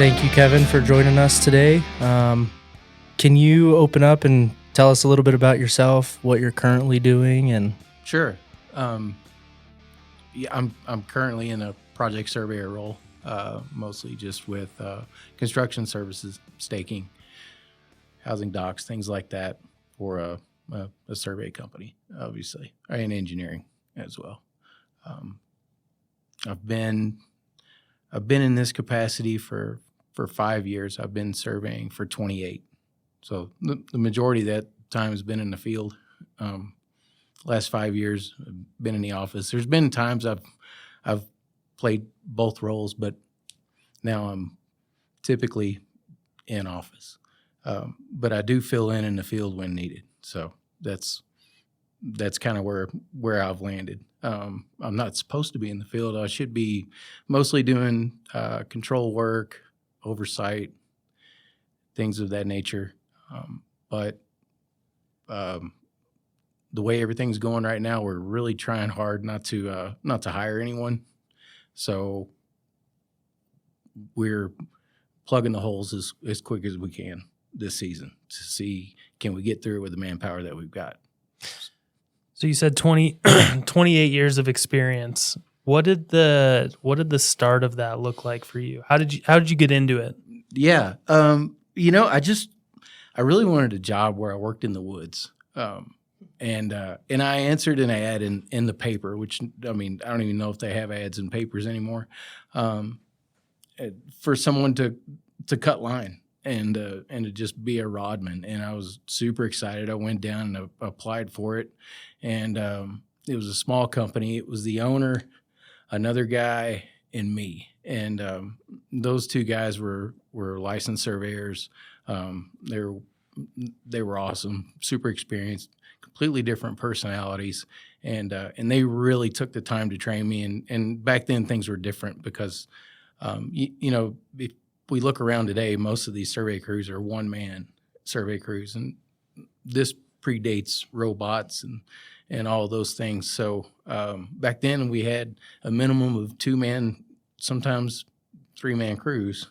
Thank you, Kevin, for joining us today. Can you open up and tell us a little bit about yourself, what you're currently doing, and Sure. Yeah, I'm currently in a project surveyor role, mostly just with construction services, staking, housing docs, things like that for a survey company, obviously, and engineering as well. I've been in this capacity for 5 years. I've been surveying for 28. So the majority of that time has been in the field. Last 5 years, I've been in the office. There's been times I've played both roles, but now I'm typically in office. But I do fill in the field when needed. So that's kind of where I've landed. I'm not supposed to be in the field. I should be mostly doing control work, oversight, things of that nature. But the way everything's going right now, we're really trying hard not to hire anyone. So we're plugging the holes as quick as we can this season to see, can we get through with the manpower that we've got. So you said 28 years of experience. What did the start of that look like for you? How did you get into it? Yeah. I really wanted a job where I worked in the woods. And I answered an ad in the paper, which, I mean, I don't even know if they have ads in papers anymore, for someone to cut line and to just be a rodman. And I was super excited. I went down and applied for it. And it was a small company. It was the owner, another guy, and me. And those two guys were licensed surveyors. They were awesome, super experienced, completely different personalities, and they really took the time to train me. And back then things were different because, if we look around today, most of these survey crews are one-man survey crews, and this predates robots and all of those things. So back then we had a minimum of 2-man, sometimes 3-man crews.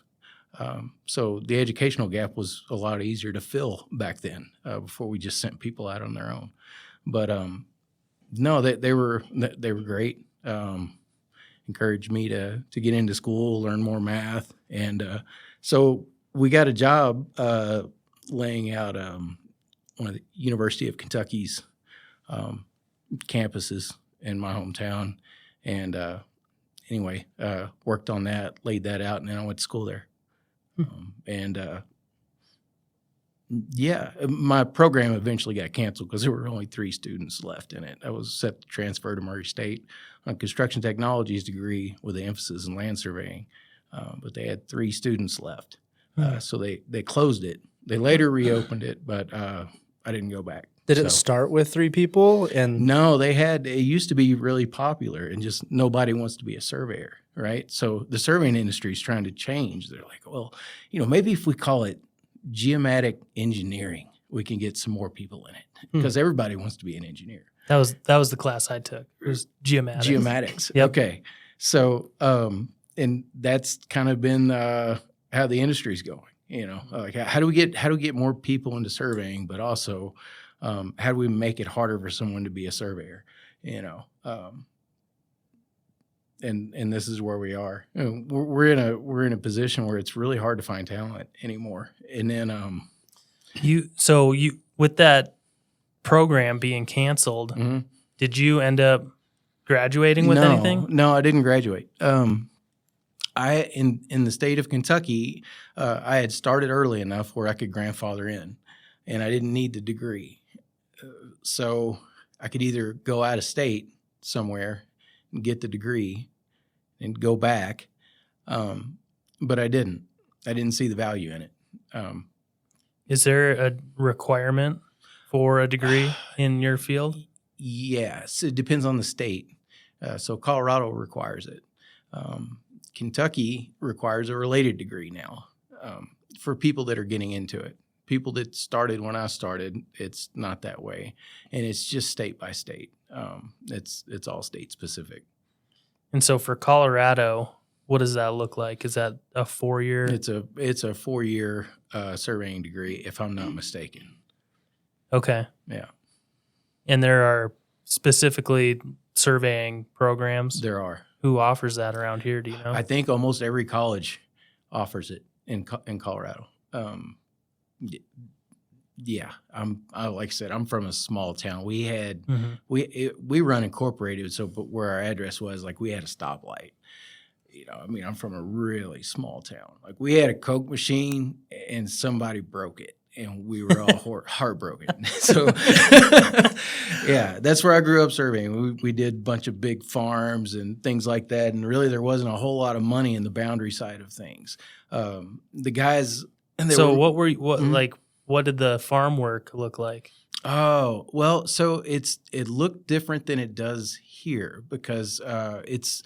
So the educational gap was a lot easier to fill back then, before we just sent people out on their own. But no, they were great. Encouraged me to get into school, learn more math, and so we got a job laying out one of the University of Kentucky's campuses in my hometown, and anyway, worked on that, laid that out, and then I went to school there. My program eventually got canceled because there were only 3 students left in it. I was set to transfer to Murray State on a construction technologies degree with an emphasis in land surveying, but they had 3 students left. So they closed it. They later reopened it, but I didn't go back. did it start with 3 people? And No, it used to be really popular, and just nobody wants to be a surveyor, right? So the surveying industry is trying to change. They're like, well, maybe if we call it geomatic engineering, we can get some more people in it, because everybody wants to be an engineer. That was the class I took. It was geomatics. Geomatics. Yep. Okay. So, and that's kind of been how the industry's going. Like how do we get more people into surveying, but also how do we make it harder for someone to be a surveyor? And this is where we are. We're in a position where it's really hard to find talent anymore. And then you with that program being canceled, did you end up graduating with anything? No, I didn't graduate. I in the state of Kentucky, I had started early enough where I could grandfather in, and I didn't need the degree. So I could either go out of state somewhere and get the degree and go back, but I didn't. I didn't see the value in it. Is there a requirement for a degree in your field? Yes, it depends on the state. So Colorado requires it. Kentucky requires a related degree now for people that are getting into it. People that started when I started, it's not that way, and it's just state by state. It's all state specific. And so for Colorado, What does that look like? Is that a 4-year? It's a 4-year surveying degree, if I'm not mistaken. Okay. Yeah, And there are specifically surveying programs. there are. Who offers that around here? Do you know? I think almost every college offers it in Colorado. Yeah, like I said, I'm from a small town. We had we run incorporated, so but where our address was, like we had a stoplight. I mean, I'm from a really small town. Like we had a Coke machine, and somebody broke it, and we were all heartbroken. So, yeah, that's where I grew up surveying. We did a bunch of big farms and things like that, and really there wasn't a whole lot of money in the boundary side of things. The guys. And so what did the farm work look like? Oh, well, so it looked different than it does here because it's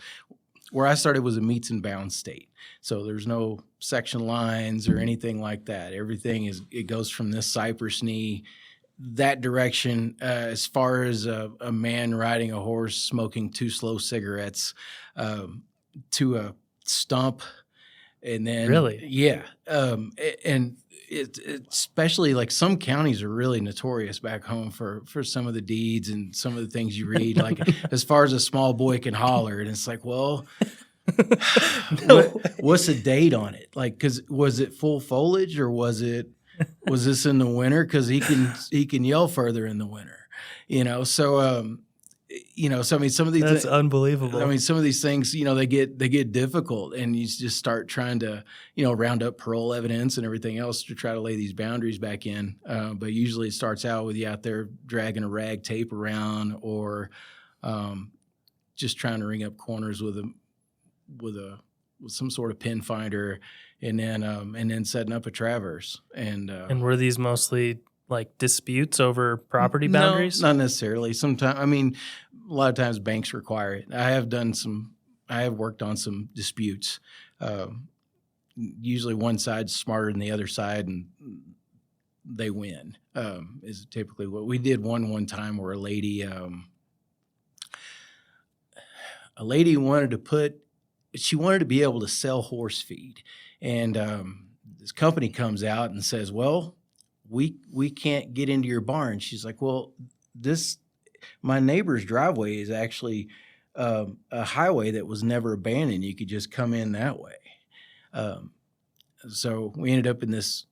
where I started was a meets and bounds state. So there's no section lines or anything like that. Everything it goes from this cypress knee that direction as far as a man riding a horse smoking 2 slow cigarettes to a stump. And then Really? Yeah. And it especially like some counties are really notorious back home for some of the deeds and some of the things you read, like as far as a small boy can holler. And it's like, well, what's the date on it? Like, cause was it full foliage or was this in the winter? Cause he can yell further in the winter, so, so I mean, some of these that's unbelievable. I mean, some of these things, they get difficult, and you just start trying to, round up parole evidence and everything else to try to lay these boundaries back in. But usually, it starts out with you out there dragging a rag tape around, or just trying to ring up corners with some sort of pin finder, and then setting up a traverse. And were these mostly like disputes over property boundaries? No, not necessarily. Sometimes, I mean, a lot of times banks require it. I have worked on some disputes. Usually one side's smarter than the other side, and they win, is typically what we did. One time where a lady wanted to be able to sell horse feed. And this company comes out and says, well, we can't get into your barn. She's like, well, my neighbor's driveway is actually a highway that was never abandoned. You could just come in that way. So we ended up in this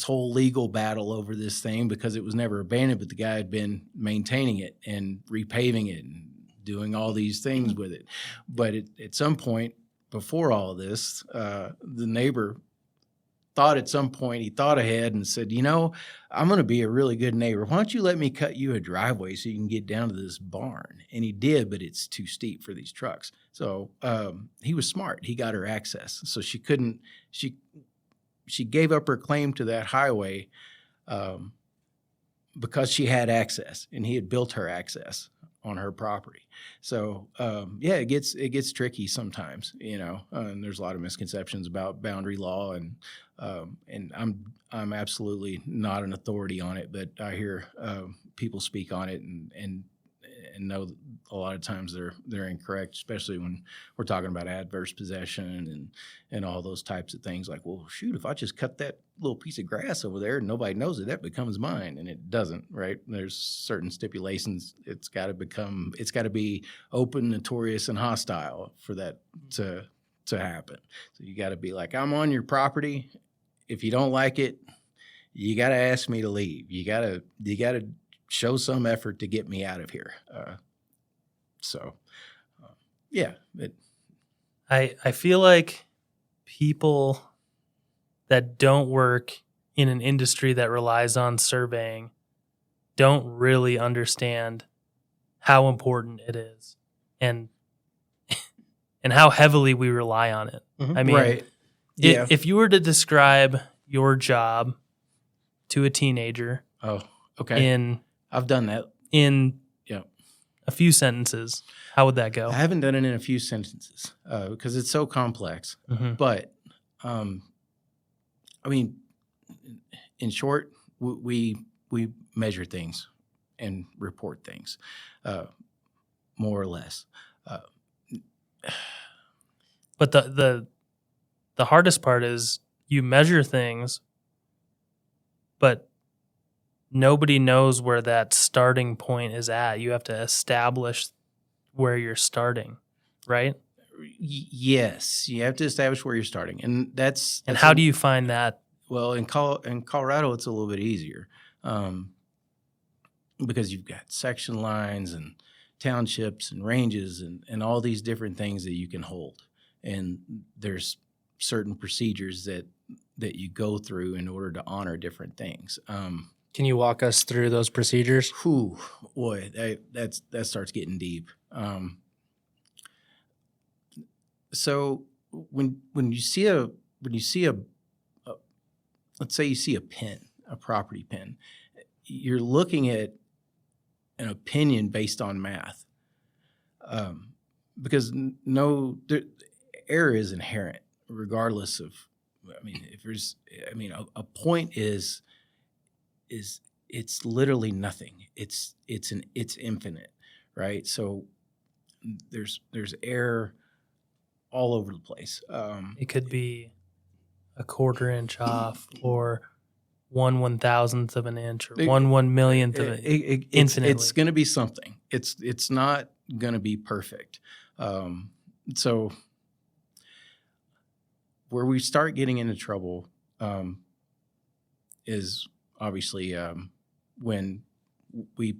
whole legal battle over this thing because it was never abandoned, but the guy had been maintaining it and repaving it and doing all these things with it. But at some point before all of this, the neighbor thought at some point, he thought ahead and said, I'm going to be a really good neighbor. Why don't you let me cut you a driveway so you can get down to this barn? And he did, but it's too steep for these trucks. So he was smart. He got her access. So she gave up her claim to that highway because she had access, and he had built her access on her property. So it gets tricky sometimes, and there's a lot of misconceptions about boundary law, and I'm absolutely not an authority on it, but I hear people speak on it and know that a lot of times they're incorrect, especially when we're talking about adverse possession and all those types of things. Like, well, shoot, if I just cut that little piece of grass over there and nobody knows it, that becomes mine, and it doesn't, right? There's certain stipulations. It's got to be open, notorious, and hostile for that to happen. So you got to be like, I'm on your property. If you don't like it, you got to ask me to leave. You got to show some effort to get me out of here. I feel like people that don't work in an industry that relies on surveying don't really understand how important it is and how heavily we rely on it. Mm-hmm. I mean, right. Yeah. If you were to describe your job to a teenager, I've done that in a few sentences, how would that go? I haven't done it in a few sentences because it's so complex. Mm-hmm. But I mean, in short, we measure things and report things, more or less. But the hardest part is you measure things, but nobody knows where that starting point is at. You have to establish where you're starting, right? Yes, you have to establish where you're starting, and that's How do you find that? well in Colorado it's a little bit easier because you've got section lines and townships and ranges and all these different things that you can hold, and there's certain procedures that you go through in order to honor different things. Can you walk us through those procedures? Whew, boy, that starts getting deep. So when you see a let's say you see a pin, a property pin, you're looking at an opinion based on math, because error is inherent regardless of. I mean, if there's, I mean, a point is it's literally nothing. It's infinite, right? So there's error all over the place. It could be a 1/4 inch off, or 1/1000th of an inch, or 1/1,000,000th of an infinitely. It's going to be something. It's not going to be perfect. So where we start getting into trouble is obviously when we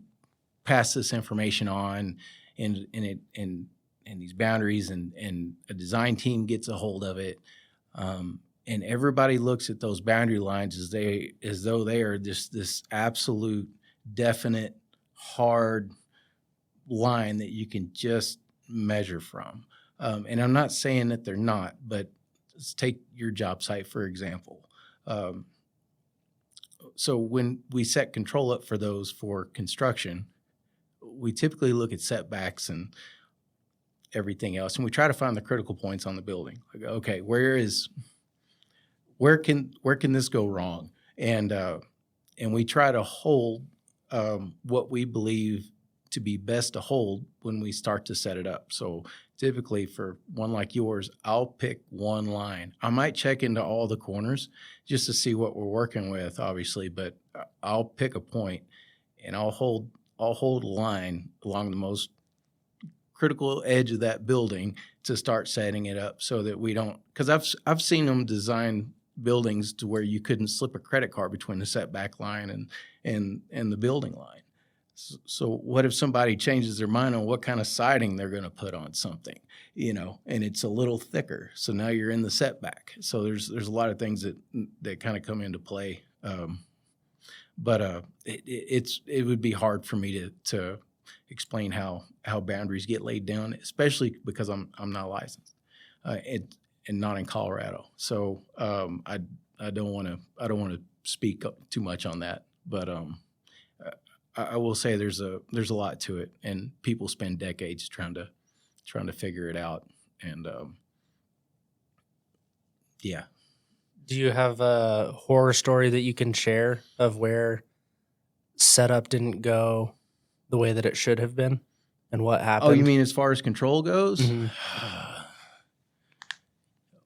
pass this information on and these boundaries and a design team gets a hold of it, and everybody looks at those boundary lines as though they are just this absolute definite hard line that you can just measure from. And I'm not saying that they're not, but let's take your job site, for example. So when we set control up for those for construction, we typically look at setbacks and everything else, and we try to find the critical points on the building. Like, okay, where can this go wrong? And we try to hold what we believe to be best to hold when we start to set it up. So typically for one like yours, I'll pick one line. I might check into all the corners just to see what we're working with, obviously, but I'll pick a point and I'll hold a line along the most critical edge of that building to start setting it up so that we don't, because I've seen them design buildings to where you couldn't slip a credit card between the setback line and the building line. So what if somebody changes their mind on what kind of siding they're going to put on something, and it's a little thicker. So now you're in the setback. So there's a lot of things that kind of come into play. But it would be hard for me to explain how boundaries get laid down, especially because I'm not licensed and not in Colorado. So I don't want to speak up too much on that, but I will say there's a lot to it, and people spend decades trying to figure it out. And yeah. Do you have a horror story that you can share of where setup didn't go the way that it should have been, and what happened? Oh, you mean as far as control goes? Mhm.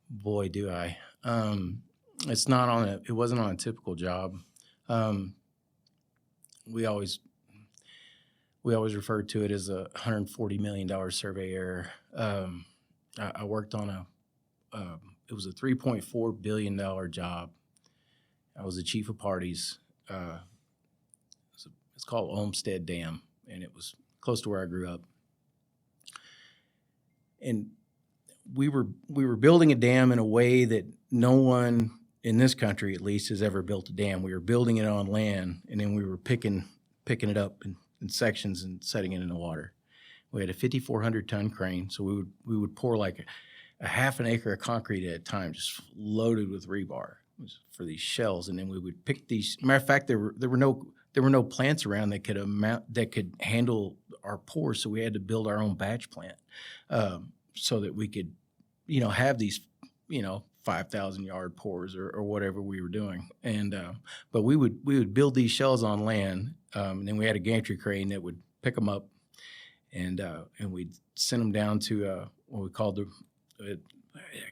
Boy, do I. It wasn't on a typical job. We always referred to it as a $140 million surveyor. I worked on it was a $3.4 billion job. I was the chief of parties. It's called Olmstead Dam, and it was close to where I grew up. And we were building a dam in a way that no one in this country, at least, has ever built a dam. We were building it on land, and then we were picking it up in sections and setting it in the water. We had a 5,400-ton crane, so we would pour like a half an acre of concrete at a time, just loaded with rebar for these shells, and then we would pick these. Matter of fact, there were no plants around that could handle our pours, so we had to build our own batch plant so that we could, have these, 5,000-yard pours or whatever we were doing. And but we would build these shells on land, and then we had a gantry crane that would pick them up, and we'd send them down to what we called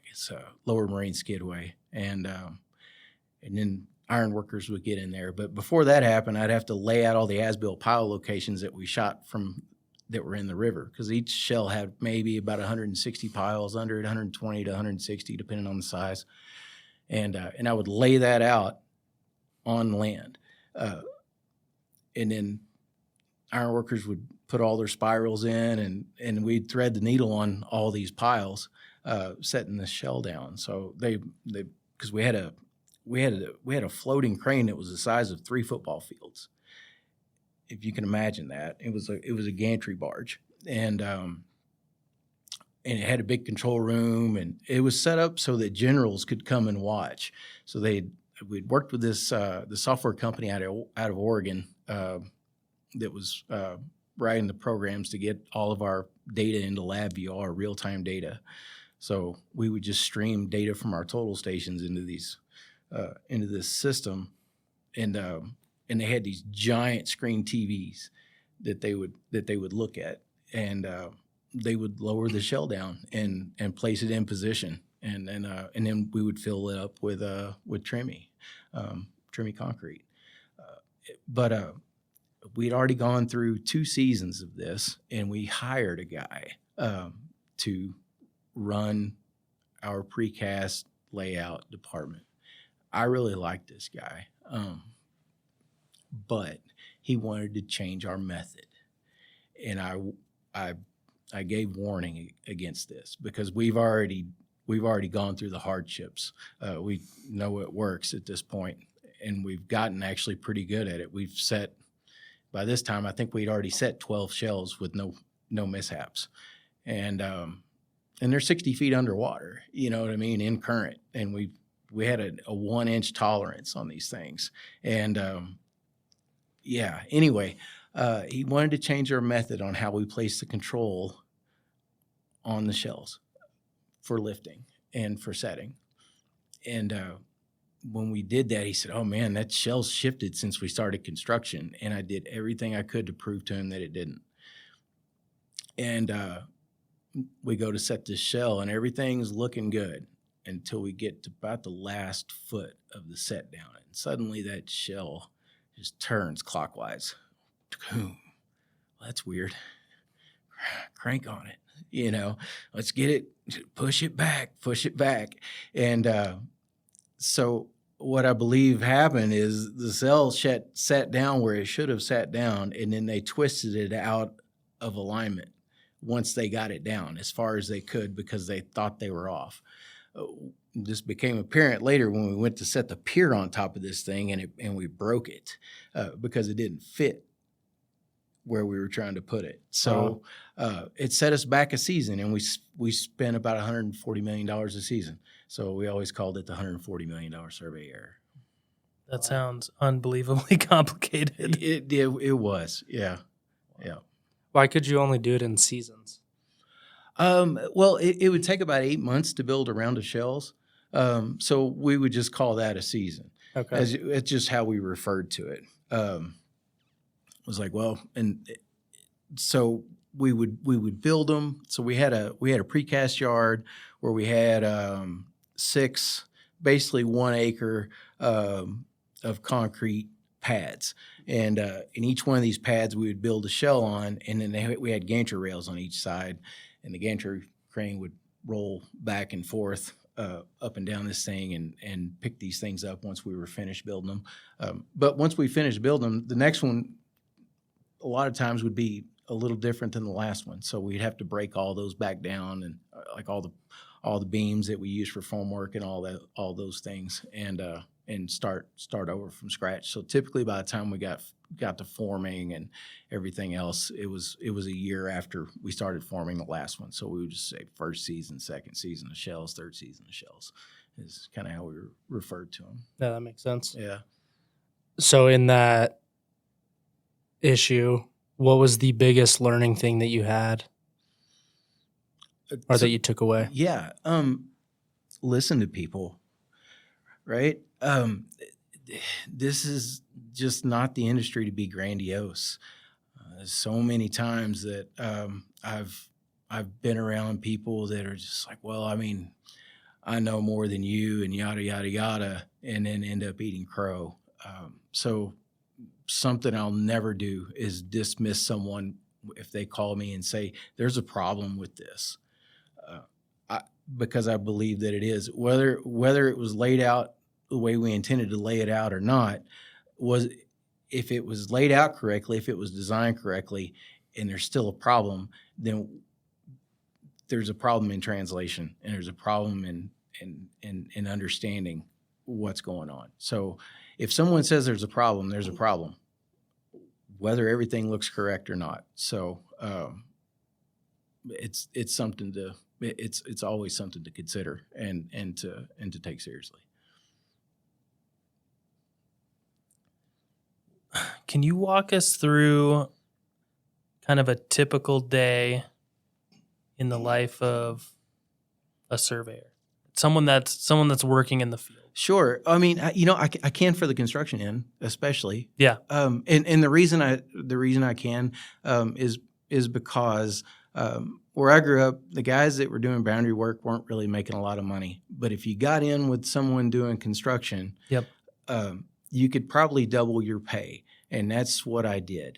guess Lower Marine Skidway, and then iron workers would get in there. But before that happened, I'd have to lay out all the as-built pile locations that we shot from that were in the river, because each shell had maybe about 160 piles under it, 120 to 160, depending on the size. And I would lay that out on land. And then iron workers would put all their spirals in, and we'd thread the needle on all these piles, setting the shell down. So they because we had a floating crane that was the size of 3 football fields. If you can imagine that, it was a gantry barge, and it had a big control room, and it was set up so that generals could come and watch. So we'd worked with this the software company out of Oregon that was writing the programs to get all of our data into LabVIEW, all our real-time data. So we would just stream data from our total stations into this system, and they had these giant screen TVs that they would look at, and they would lower the shell down and place it in position, and then we would fill it up with Trimmy concrete. But we'd already gone through 2 seasons of this, and we hired a guy to run our precast layout department. I really liked this guy, but he wanted to change our method, and I gave warning against this, because we've already gone through the hardships. We know it works at this point, and we've gotten actually pretty good at it. By this time, I think we'd already set 12 shells with no mishaps, and they're 60 feet underwater. You know what I mean, in current, and we had a 1-inch tolerance on these things, and Anyway, he wanted to change our method on how we place the control on the shells for lifting and for setting. And when we did that, he said, "Oh man, that shell's shifted since we started construction." And I did everything I could to prove to him that it didn't. And we go to set this shell, and everything's looking good until we get to about the last foot of the set down. And suddenly that shell just turns clockwise. Well, that's weird. Crank on it, let's get it, push it back. And so what I believe happened is the cell sat down where it should have sat down, and then they twisted it out of alignment once they got it down as far as they could, because they thought they were off. This became apparent later when we went to set the pier on top of this thing, and we broke it because it didn't fit where we were trying to put it. So it set us back a season, and we spent about $140 million a season. So we always called it the $140 million surveyor. That sounds unbelievably complicated. It was, yeah. Why could you only do it in seasons? Well, it would take about 8 months to build a round of shells. So we would just call that a season. Okay. It's just how we referred to it. It was like, well, and so we would build them. So we had a precast yard where we had 6, basically 1 acre of concrete pads, and in each one of these pads we would build a shell on, and then we had gantry rails on each side, and the gantry crane would roll back and forth up and down this thing and pick these things up once we were finished building them. But once we finished building them, the next one a lot of times would be a little different than the last one. So we'd have to break all those back down, and like all the beams that we use for formwork and all those things, and start over from scratch. So typically by the time we got to forming and everything else, it was a year after we started forming the last one. So we would just say first season, second season of shells, third season of shells is kind of how we referred to them. Yeah, that makes sense. Yeah. So in that issue, what was the biggest learning thing that you had or that you took away? Yeah. Listen to people, right? This is just not the industry to be grandiose. There's so many times that I've been around people that are just like, well, I mean, I know more than you and yada, yada, yada, and then end up eating crow. So something I'll never do is dismiss someone if they call me and say, there's a problem with this. Because I believe that it is. Whether it was laid out the way we intended to lay it out or not, if it was laid out correctly, if it was designed correctly, and there's still a problem, then there's a problem in translation, and there's a problem in understanding what's going on. So if someone says there's a problem, there's a problem, whether everything looks correct or not. So it's something to it's always something to consider and to take seriously. Can you walk us through kind of a typical day in the life of a surveyor? Someone that's working in the field. Sure. I mean, I can for the construction end, especially. Yeah. And the reason I can is because where I grew up, the guys that were doing boundary work weren't really making a lot of money. But if you got in with someone doing construction, Yep. You could probably double your pay, and that's what I did.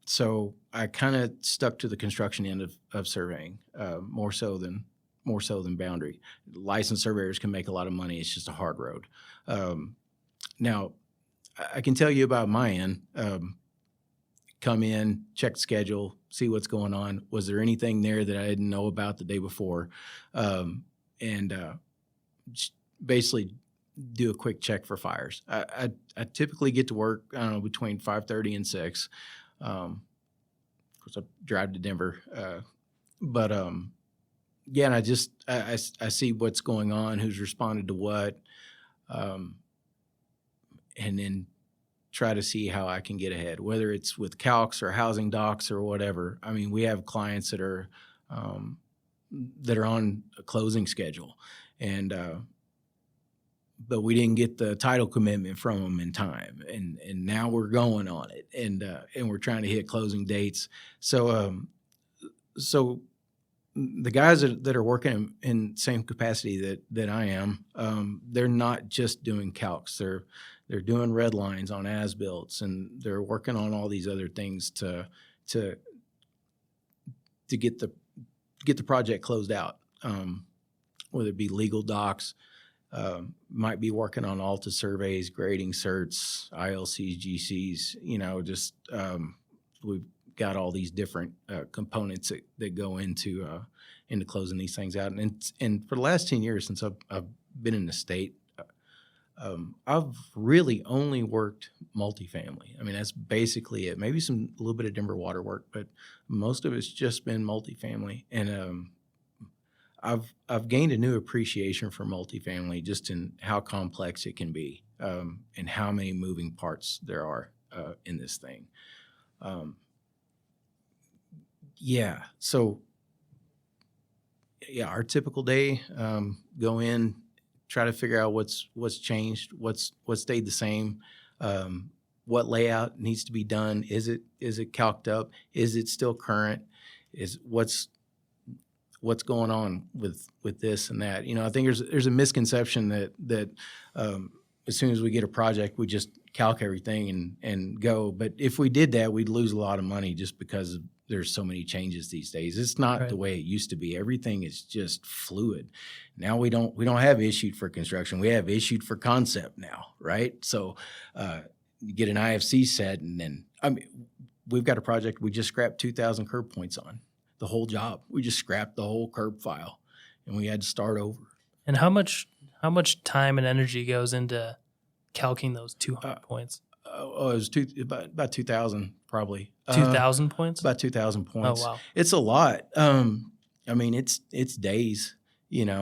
So I kind of stuck to the construction end of surveying more so than boundary. Licensed surveyors can make a lot of money. It's just a hard road. Now, I can tell you about my end. Come in, check the schedule, see what's going on. Was there anything there that I didn't know about the day before? And basically do a quick check for fires. I typically get to work, I don't know, between 5:30 and 6. Of course, I drive to Denver. Yeah, and I see what's going on, who's responded to what, and then try to see how I can get ahead, whether it's with calcs or housing docs or whatever. I mean, we have clients that are on a closing schedule, and but we didn't get the title commitment from them in time, and now we're going on it, and we're trying to hit closing dates. So the guys that are working in same capacity that I am, they're not just doing calcs. They're doing red lines on as-builts, and they're working on all these other things to get the project closed out. Whether it be legal docs, might be working on ALTA surveys, grading certs, ILCs, GCs. Just we've got all these different components that go into closing these things out. And for the last 10 years since I've been in the state, I've really only worked multifamily. I mean, that's basically it. Maybe a little bit of Denver water work, but most of it's just been multifamily. And I've gained a new appreciation for multifamily just in how complex it can be, and how many moving parts there are in this thing. So our typical day, go in, try to figure out what's changed, what's stayed the same, what layout needs to be done. Is it calced up? Is it still current? Is what's going on with this and that? I think there's a misconception that as soon as we get a project, we just calc everything and go. But if we did that, we'd lose a lot of money just because there's so many changes these days. It's not the way it used to be. Everything is just fluid. Now we don't have issued for construction. We have issued for concept now, right? So you get an IFC set, and then we've got a project we just scrapped 2,000 curb points on. The whole job. We just scrapped the whole curb file, and we had to start over. And how much time and energy goes into calcing those 200 points? It was about 2,000 probably. 2,000 points? About 2,000 points. Oh, wow. It's a lot. I mean, it's days. If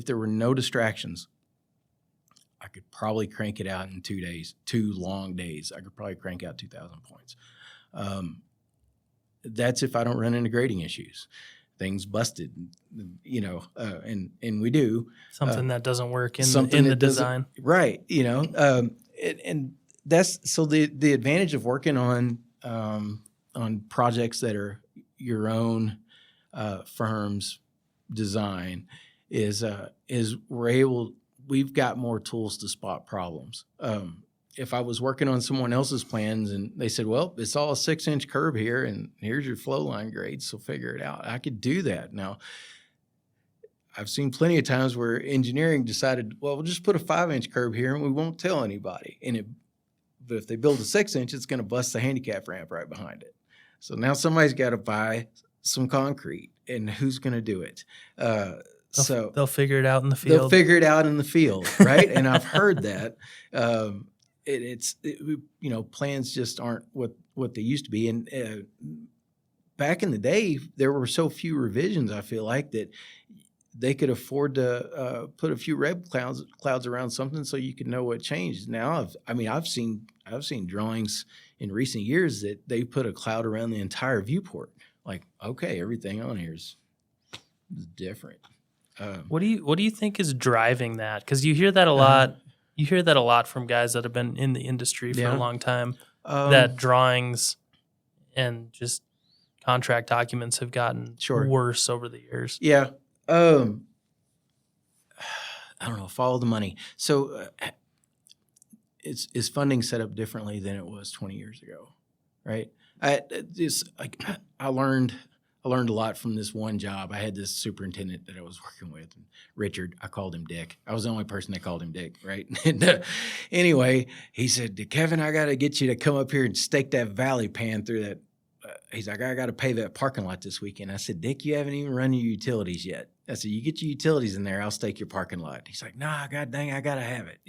there were no distractions, I could probably crank it out in 2 days. 2 long days, I could probably crank out 2,000 points. That's if I don't run into grading issues. Things busted, and we do. Something that doesn't work in the design. Right, and that's so the advantage of working on projects that are your own firm's design is we've got more tools to spot problems. If I was working on someone else's plans and they said, well, it's all a 6-inch curve here and here's your flow line grade, so figure it out, I could do that. Now, I've seen plenty of times where engineering decided, well, we'll just put a 5-inch curve here and we won't tell anybody. But if they build a 6-inch, it's going to bust the handicap ramp right behind it. So now somebody's got to buy some concrete, and who's going to do it? So they'll figure it out in the field. They'll figure it out in the field, right? And I've heard that. Plans just aren't what they used to be. And back in the day, there were so few revisions, I feel like, that they could afford to put a few red clouds around something so you could know what changed. Now, I've seen drawings in recent years that they put a cloud around the entire viewport. Like, okay, everything on here is different. What do you think is driving that? Because you hear that a lot. You hear that a lot from guys that have been in the industry for a long time. That drawings and just contract documents have gotten worse over the years. Yeah. I don't know. Follow the money. So, is funding set up differently than it was 20 years ago, right? I learned a lot from this one job. I had this superintendent that I was working with, Richard. I called him Dick. I was the only person that called him Dick, right? And anyway, he said, Kevin, I got to get you to come up here and stake that valley pan through that. He's like, I got to pave that parking lot this weekend. I said, Dick, you haven't even run your utilities yet. I said, you get your utilities in there, I'll stake your parking lot. He's like, nah, God dang, I got to have it,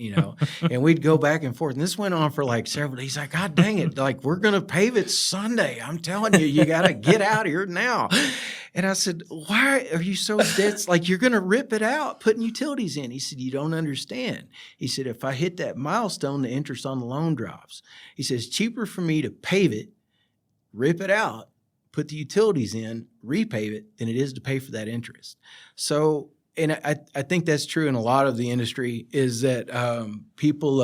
And we'd go back and forth. And this went on for like several days. He's like, God dang it, like, we're going to pave it Sunday. I'm telling you, you got to get out of here now. And I said, why are you so dense? Like, you're going to rip it out, putting utilities in. He said, you don't understand. He said, if I hit that milestone, the interest on the loan drops. He says, it's cheaper for me to pave it, rip it out, put the utilities in, repave it, than it is to pay for that interest. So, and I think that's true in a lot of the industry, is that people,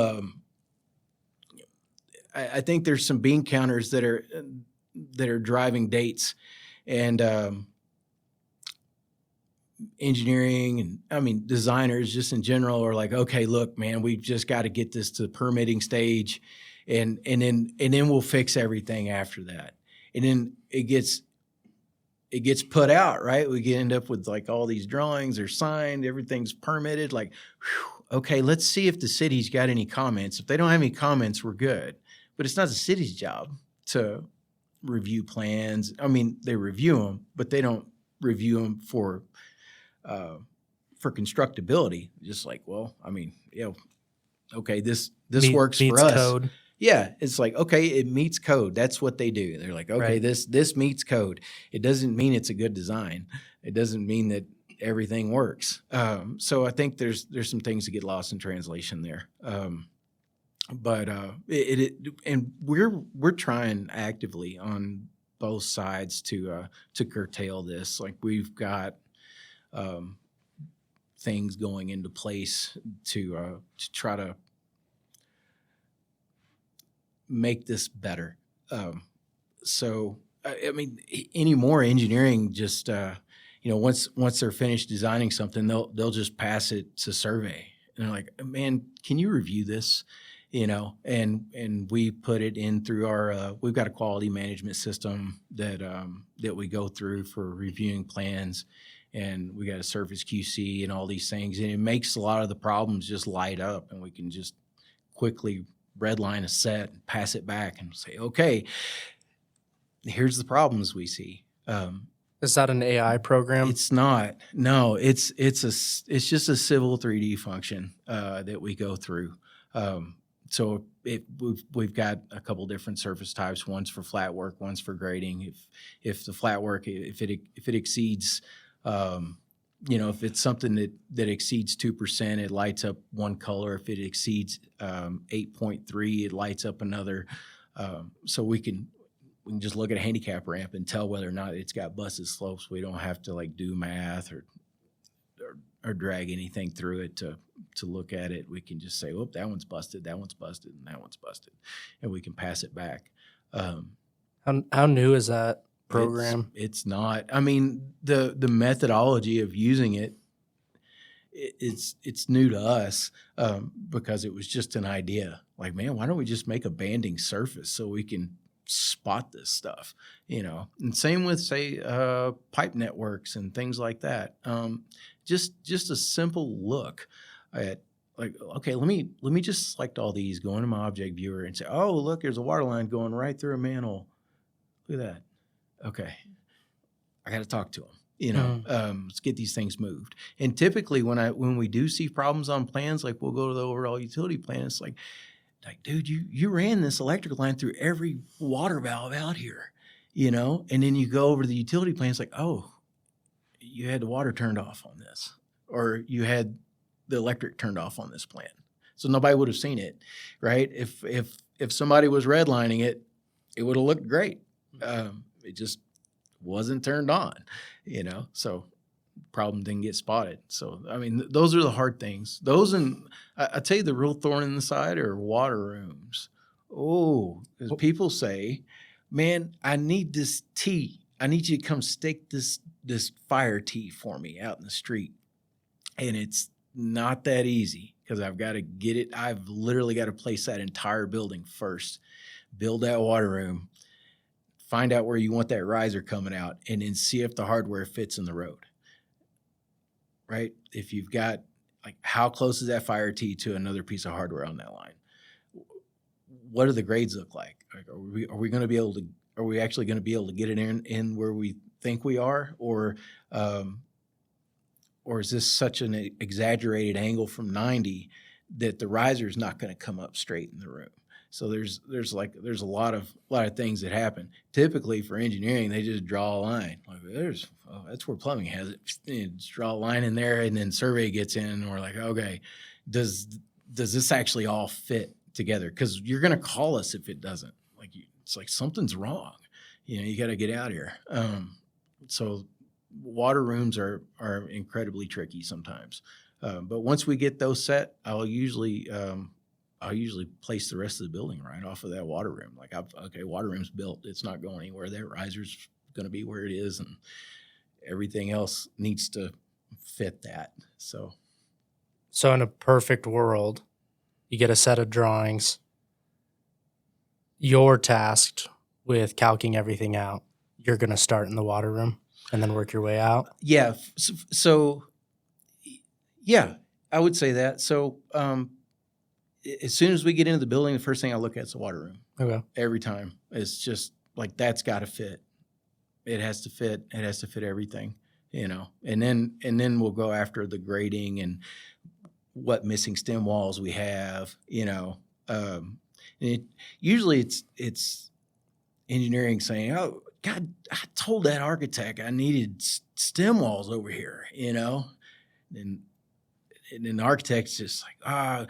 I think there's some bean counters that are driving dates, and engineering and designers just in general are like, okay, look, man, we've just got to get this to the permitting stage, and then we'll fix everything after that. And then it gets put out, right? We end up with like all these drawings are signed, everything's permitted. Like, whew, okay, let's see if the city's got any comments. If they don't have any comments, we're good. But it's not the city's job to review plans. They review them, but they don't review them for constructibility. Just like, well, okay, this works for us. Code. Yeah, it's like, okay, it meets code. That's what they do. They're like, okay, Right. this meets code. It doesn't mean it's a good design. It doesn't mean that everything works. So I think there's some things that get lost in translation there. But and we're trying actively on both sides to curtail this. Like, we've got things going into place to try to make this better. Any more engineering, just once they're finished designing something, they'll just pass it to survey, and they're like, man, can you review this? And we put it in through our we've got a quality management system that we go through for reviewing plans, and we got a surface QC and all these things, and it makes a lot of the problems just light up, and we can just quickly redline a set and pass it back and say, okay, here's the problems we see. Is that an AI program? It's not. No, it's just a civil 3D function that we go through. So we've got a couple different surface types. One's for flat work, one's for grading. If the flat work, if it exceeds, if it's something that exceeds 2%, it lights up one color. If it exceeds 8.3, it lights up another. So we can just look at a handicap ramp and tell whether or not it's got busted slopes. We don't have to like do math or drag anything through it to look at it. We can just say, "Whoop, that one's busted, that one's busted, and that one's busted," and we can pass it back. How new is that program. It's not. I mean, the methodology of using it, it's new to us because it was just an idea. Like, man, why don't we just make a banding surface so we can spot this stuff, And same with, say, pipe networks and things like that. Just a simple look at, like, okay, let me just select all these, go into my object viewer and say, oh, look, there's a water line going right through a manhole. Look at that. Okay, I got to talk to them. Let's get these things moved. And typically, when we do see problems on plans, like we'll go to the overall utility plan, it's like, dude, you ran this electrical line through every water valve out here, And then you go over to the utility plan, it's like, oh, you had the water turned off on this, or you had the electric turned off on this plan, so nobody would have seen it, right? If somebody was redlining it, it would have looked great. It just wasn't turned on, so problem didn't get spotted. So, I mean, those are the hard things. Those, and I tell you, the real thorn in the side are water rooms. Oh, because people say, man, I need this T. I need you to come stake this fire T for me out in the street. And it's not that easy because I've got to get it. I've literally got to place that entire building first, build that water room, find out where you want that riser coming out, and then see if the hardware fits in the road. Right? If you've got, like, how close is that fire T to another piece of hardware on that line? What do the grades look like? Are we going to be able to? Are we actually going to be able to get it in where we think we are, or is this such an exaggerated angle from 90 that the riser is not going to come up straight in the room? So there's a lot of things that happen. Typically for engineering, they just draw a line. Like, that's where plumbing has it. Just draw a line in there, and then survey gets in, and we're like, okay, does this actually all fit together? Because you're going to call us if it doesn't. Like, it's like something's wrong. You got to get out here. So water rooms are incredibly tricky sometimes. But once we get those set, I'll usually place the rest of the building right off of that water room. Like, water room's built. It's not going anywhere. That riser's going to be where it is, and everything else needs to fit that. So in a perfect world, you get a set of drawings. You're tasked with calking everything out. You're going to start in the water room and then work your way out. Yeah. So yeah, I would say that. So, as soon as we get into the building, the first thing I look at is the water room. Okay. Every time. It's just like, that's got to fit. It has to fit. It has to fit everything, And then we'll go after the grading and what missing stem walls we have, Usually it's engineering saying, "Oh God, I told that architect I needed stem walls over here," And then the architect's just like,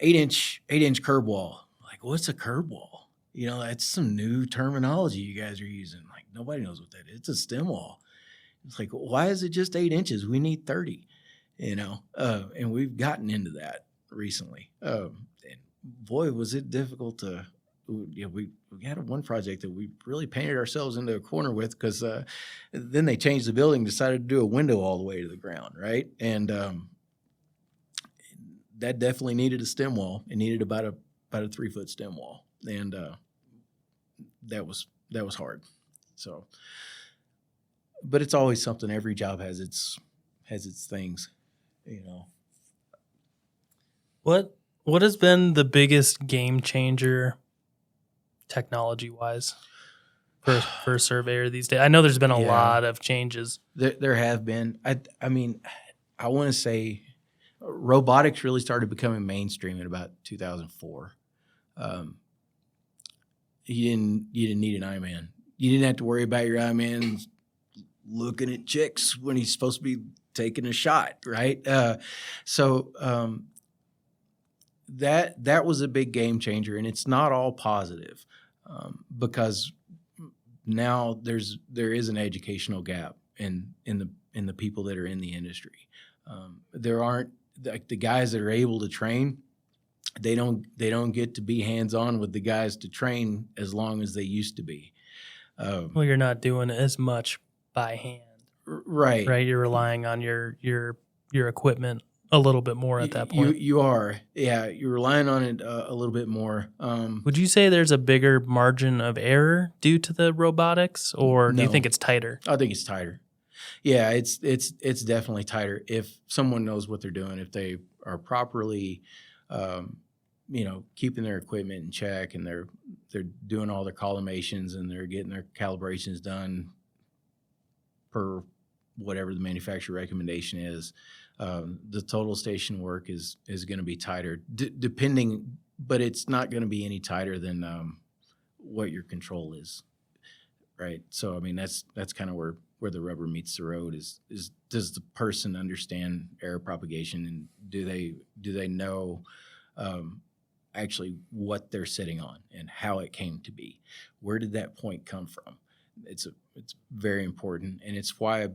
8-inch curb wall. Like, what's a curb wall? That's some new terminology you guys are using. Like, nobody knows what that is. It's a stem wall. It's like, why is it just 8 inches? We need 30, and we've gotten into that recently. And boy, was it difficult to, we had one project that we really painted ourselves into a corner with, because then they changed the building, decided to do a window all the way to the ground, right? And that definitely needed a stem wall. It needed about a 3-foot stem wall, and that was hard. So, but it's always something. Every job has its things, What has been the biggest game changer technology wise for a surveyor these days? I know there's been a lot of changes. There have been. I mean, I want to say robotics really started becoming mainstream in about 2004. You didn't need an I-man. You didn't have to worry about your I-man looking at chicks when he's supposed to be taking a shot, right? That was a big game changer, and it's not all positive, because now there is an educational gap in the people that are in the industry. There aren't, like, the guys that are able to train. They don't get to be hands-on with the guys to train as long as they used to be. Well, you're not doing as much by hand, Right. right? You're relying on your equipment a little bit more at that point. You are. Yeah, you're relying on it a little bit more. Would you say there's a bigger margin of error due to the robotics, or do you No. think it's tighter? I think it's tighter. Yeah, it's definitely tighter if someone knows what they're doing, if they are properly, keeping their equipment in check, and they're doing all their collimations and they're getting their calibrations done per whatever the manufacturer recommendation is. The total station work is going to be tighter, depending, but it's not going to be any tighter than what your control is, right? So I mean that's kind of where the rubber meets the road is does the person understand error propagation, and do they know actually what they're sitting on and how it came to be? Where did that point come from? It's very important, and it's why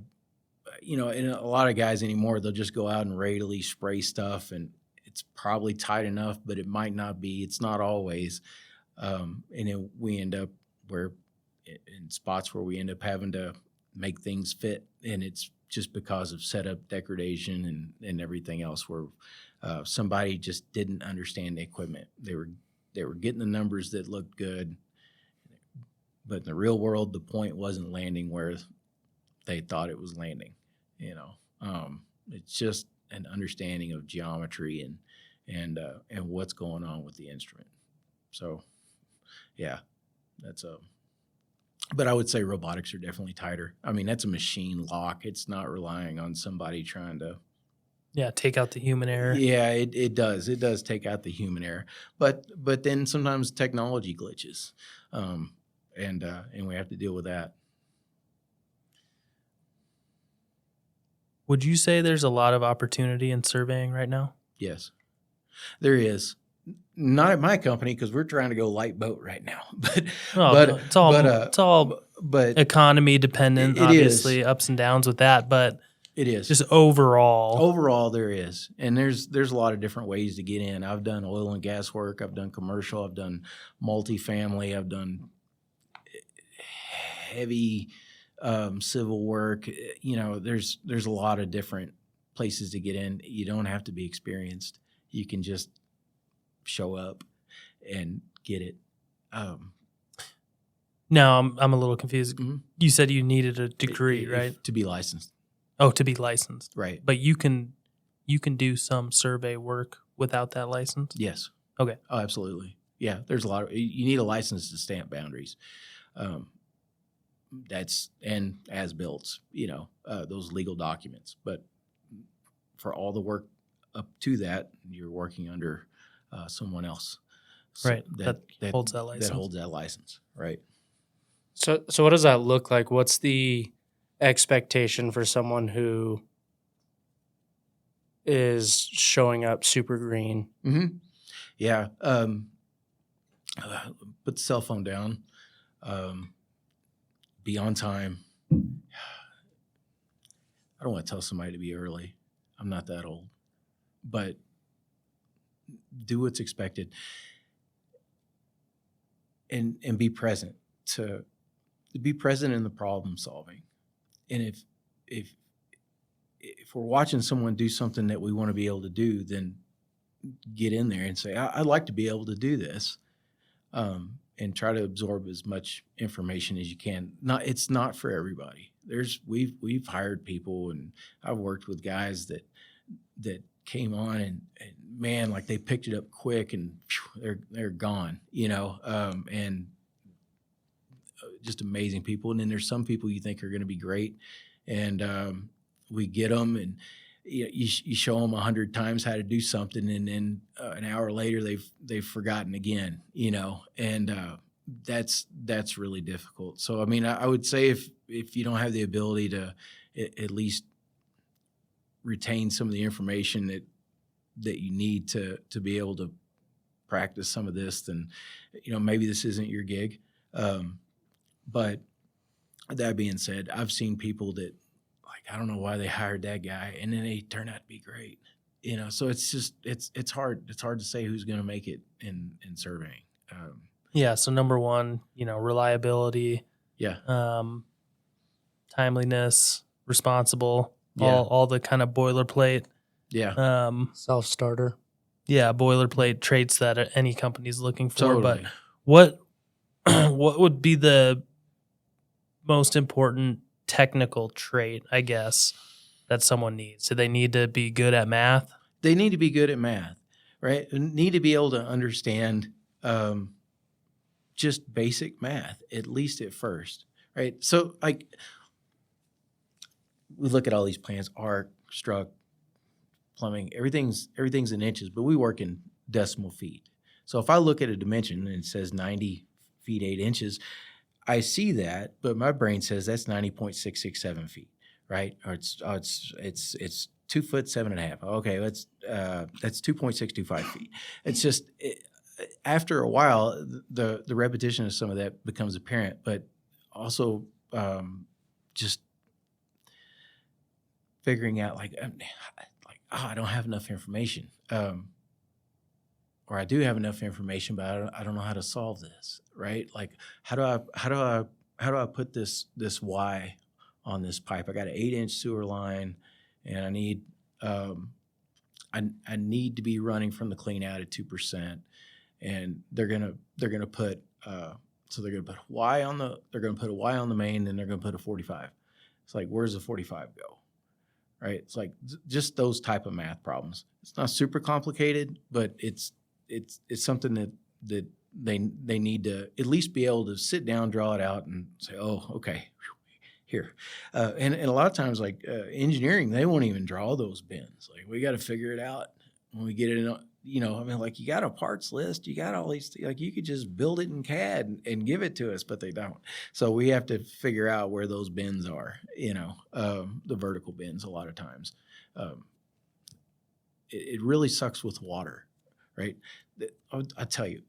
and a lot of guys anymore, they'll just go out and readily spray stuff, and it's probably tight enough, but it might not be. It's not always, and then we end up in spots where we end up having to make things fit, and it's just because of setup degradation and everything else, where somebody just didn't understand the equipment. They were getting the numbers that looked good, but in the real world, the point wasn't landing where they thought it was landing. It's just an understanding of geometry and what's going on with the instrument. So, yeah, but I would say robotics are definitely tighter. I mean, that's a machine lock. It's not relying on somebody trying to. Yeah, take out the human error. Yeah, it does. It does take out the human error. But then sometimes technology glitches, and we have to deal with that. Would you say there's a lot of opportunity in surveying right now? Yes, there is. Not at my company, because we're trying to go light boat right now. But it's all economy dependent. It obviously, is. Ups and downs with that, but it is just overall. Overall, there is, and there's a lot of different ways to get in. I've done oil and gas work. I've done commercial. I've done multifamily. I've done heavy civil work. There's a lot of different places to get in. You don't have to be experienced. You can just show up and get it. Now I'm a little confused. Mm-hmm. You said you needed a degree, right? To be licensed. Oh, to be licensed. Right. But you can do some survey work without that license? Yes. Okay. Oh, absolutely. Yeah, there's a lot of, you need a license to stamp boundaries. That's, and as builts, those legal documents. But for all the work up to that, you're working under someone else. Right. That holds that license. That holds that license. Right. So what does that look like? What's the expectation for someone who is showing up super green? Mm-hmm. Yeah. Put the cell phone down. Be on time. I don't want to tell somebody to be early. I'm not that old. But do what's expected. And be present. To be present in the problem solving. And if we're watching someone do something that we want to be able to do, then get in there and say, I'd like to be able to do this, and try to absorb as much information as you can. It's not for everybody. We've hired people, and I've worked with guys that came on and man, like they picked it up quick and they're gone, and just amazing people. And then there's some people you think are going to be great, and we get them, and you show them 100 times how to do something, and then an hour later they've forgotten again, and that's really difficult. So I mean, I would say if you don't have the ability to at least retain some of the information that you need to be able to practice some of this, then maybe this isn't your gig. But that being said, I've seen people that, like, I don't know why they hired that guy, and then they turn out to be great. So it's just it's hard to say who's going to make it in surveying. Yeah. So number one, reliability. Yeah. Timeliness, responsible, Yeah. all the kind of boilerplate. Yeah. Self-starter. Yeah, boilerplate traits that any company's looking for. Totally. But what what would be the most important technical trait, I guess, that someone needs? Do they need to be good at math? They need to be good at math, right? And need to be able to understand just basic math, at least at first, right? So, like, we look at all these plans: arc, struct, plumbing. Everything's in inches, but we work in decimal feet. So if I look at a dimension and it says 90 feet 8 inches, I see that, but my brain says that's 90.667 feet, right? Or it's 2 foot 7.5. Okay, that's 2.625 feet. It's just after a while, the repetition of some of that becomes apparent, but also just figuring out like I don't have enough information, or I do have enough information, but I don't know how to solve this, right? Like how do I put this Y on this pipe? I got an 8-inch sewer line, and I need I need to be running from the clean out at 2%, and they're gonna put so they're gonna put Y on a Y on the main, and they're gonna put a 45. It's like, where's the 45 go? Right? It's like just those type of math problems. It's not super complicated, but it's something that they need to at least be able to sit down, draw it out, and say, oh, okay, here. And a lot of times, like engineering, they won't even draw those bins. Like, we got to figure it out when we get it in. I mean, like, you got a parts list, you got all these, like, you could just build it in CAD and give it to us, but they don't. So we have to figure out where those bins are, the vertical bins a lot of times. It really sucks with water, right? I tell you,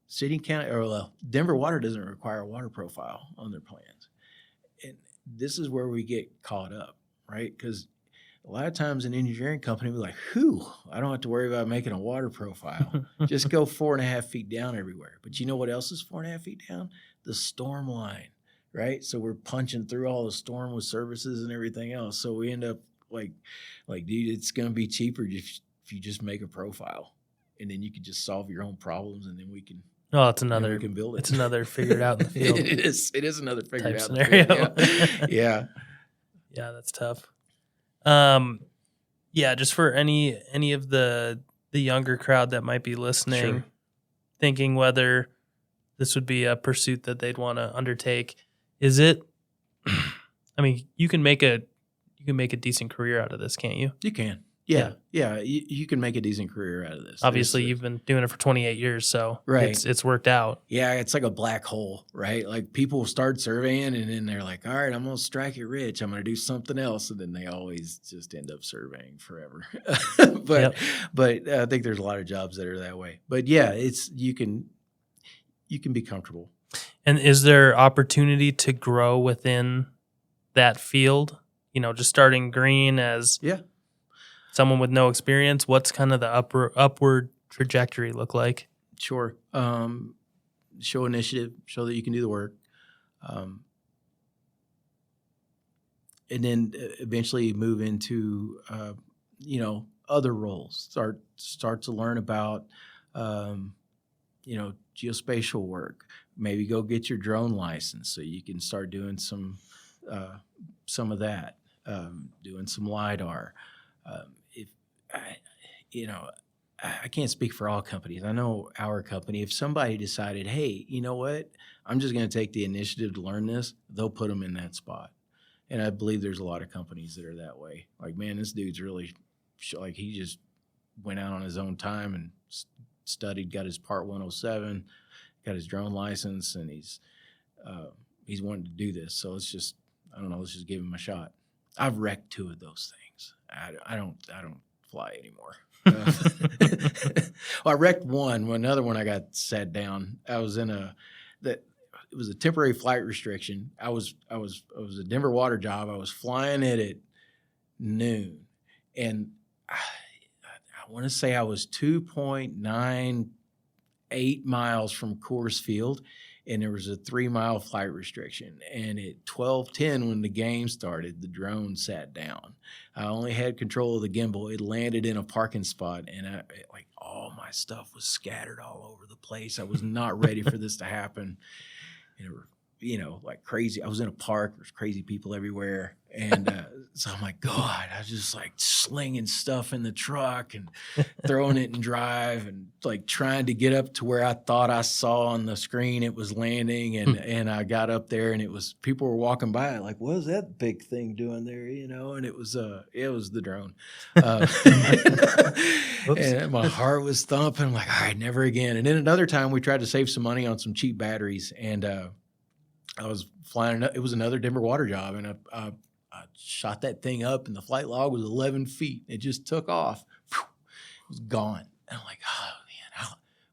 city, county, or Denver Water doesn't require a water profile on their plans. And this is where we get caught up, right? Because a lot of times an engineering company will be like, I don't have to worry about making a water profile. Just go 4.5 feet down everywhere. But you know what else is 4.5 feet down? The storm line, right? So we're punching through all the storm with services and everything else. So we end up like, dude, it's going to be cheaper if you just make a profile, and then you can just solve your own problems, and then we can. Oh, it's another. We can build it. It's another figured out in the field. It is another figured out scenario. In the field. Yeah. Yeah, that's tough. Yeah, just for any of the younger crowd that might be listening, Sure. thinking whether this would be a pursuit that they'd want to undertake, is it? I mean, you can make a decent career out of this, can't you? You can. Yeah. You can make a decent career out of this. Obviously, you've been doing it for 28 years, so right. It's worked out. Yeah, it's like a black hole, right? Like, people start surveying, and then they're like, all right, I'm going to strike it rich. I'm going to do something else. And then they always just end up surveying forever. But I think there's a lot of jobs that are that way. But yeah, you can be comfortable. And is there opportunity to grow within that field? Just starting green as someone with no experience, what's kind of the upward trajectory look like? Sure. Show initiative, show that you can do the work. And then eventually move into, other roles. Start to learn about, geospatial work. Maybe go get your drone license so you can start doing some of that, doing some LiDAR. I can't speak for all companies. I know our company, if somebody decided, hey, you know what, I'm just going to take the initiative to learn this, they'll put them in that spot. And I believe there's a lot of companies that are that way. Like, man, this dude's really, like, he just went out on his own time and studied, got his Part 107, got his drone license, and he's wanting to do this. So let's just give him a shot. I've wrecked 2 of those things. I don't fly anymore. Well, I wrecked one. Another one, I got sat down. I was it was a temporary flight restriction. I was a Denver Water job. I was flying it at noon, and I want to say I was 2.9 8 miles from Coors Field, and there was a 3-mile flight restriction. And at 12:10, when the game started, the drone sat down. I only had control of the gimbal. It landed in a parking spot, and all my stuff was scattered all over the place. I was not ready for this to happen. And it were, like crazy. I was in a park. There's crazy people everywhere. And so I'm like, God, I was just like slinging stuff in the truck and throwing it in drive and like trying to get up to where I thought I saw on the screen it was landing. And I got up there, and people were walking by like, what is that big thing doing there? And it was the drone. And my heart was thumping. I'm like, all right, never again. And then another time we tried to save some money on some cheap batteries, and I was flying. It was another Denver water job, and I shot that thing up, and the flight log was 11 feet. It just took off. It was gone. And I'm like, oh,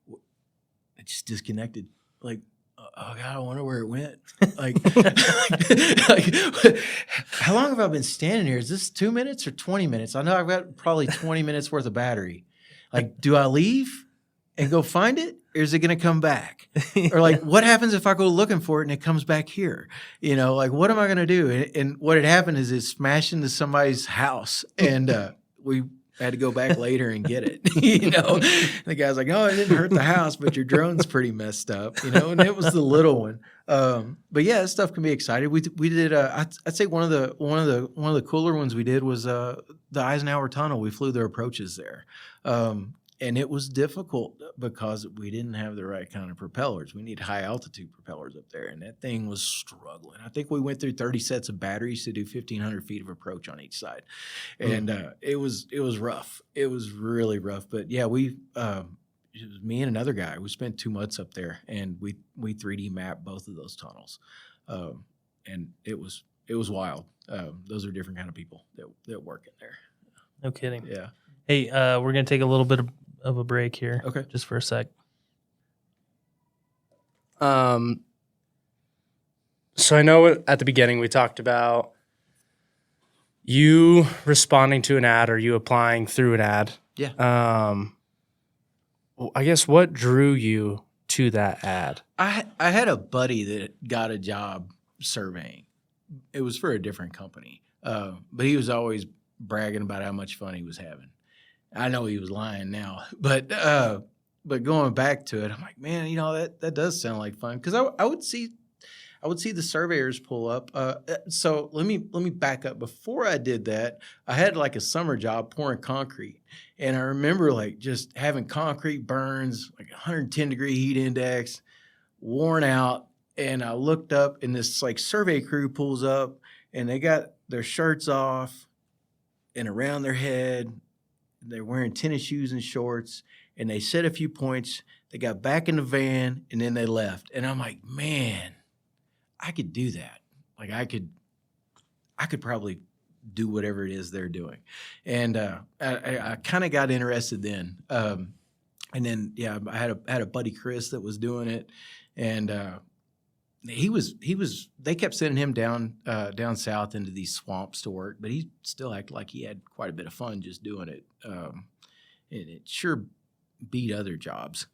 man, it just disconnected. Like, oh, God, I wonder where it went. Like, how long have I been standing here? Is this 2 minutes or 20 minutes? I know I've got probably 20 minutes worth of battery. Like, do I leave and go find it? Or is it going to come back? Or like, what happens if I go looking for it and it comes back here? Like, what am I going to do? And what had happened is it smashed into somebody's house, and we had to go back later and get it. The guy's like, "Oh, it didn't hurt the house, but your drone's pretty messed up." And it was the little one. But yeah, this stuff can be exciting. We did. I'd say one of the cooler ones we did was the Eisenhower Tunnel. We flew their approaches there. And it was difficult because we didn't have the right kind of propellers. We need high altitude propellers up there, and that thing was struggling. I think we went through 30 sets of batteries to do 1,500 feet of approach on each side, and it was rough. It was really rough. But yeah, it was me and another guy. We spent 2 months up there, and we 3D mapped both of those tunnels, and it was wild. Those are different kind of people that work in there. No kidding. Yeah. Hey, we're gonna take a little bit of a break here. Okay. Just for a sec. So I know at the beginning we talked about you responding to an ad or you applying through an ad. Yeah. I guess what drew you to that ad? I had a buddy that got a job surveying. It was for a different company, but he was always bragging about how much fun he was having. I know he was lying now, but going back to it, I'm like, man, that does sound like fun, because I would see the surveyors pull up. So let me back up. Before I did that, I had like a summer job pouring concrete, and I remember like just having concrete burns, like 110 degree heat index, worn out. And I looked up, and this like survey crew pulls up, and they got their shirts off and around their head. They're wearing tennis shoes and shorts, and they said a few points. They got back in the van, and then they left. And I'm like, man, I could do that. Like I could probably do whatever it is they're doing. And I kind of got interested then. And then yeah, I had a buddy Chris that was doing it, and they kept sending him down south into these swamps to work, but he still acted like he had quite a bit of fun just doing it. And it sure beat other jobs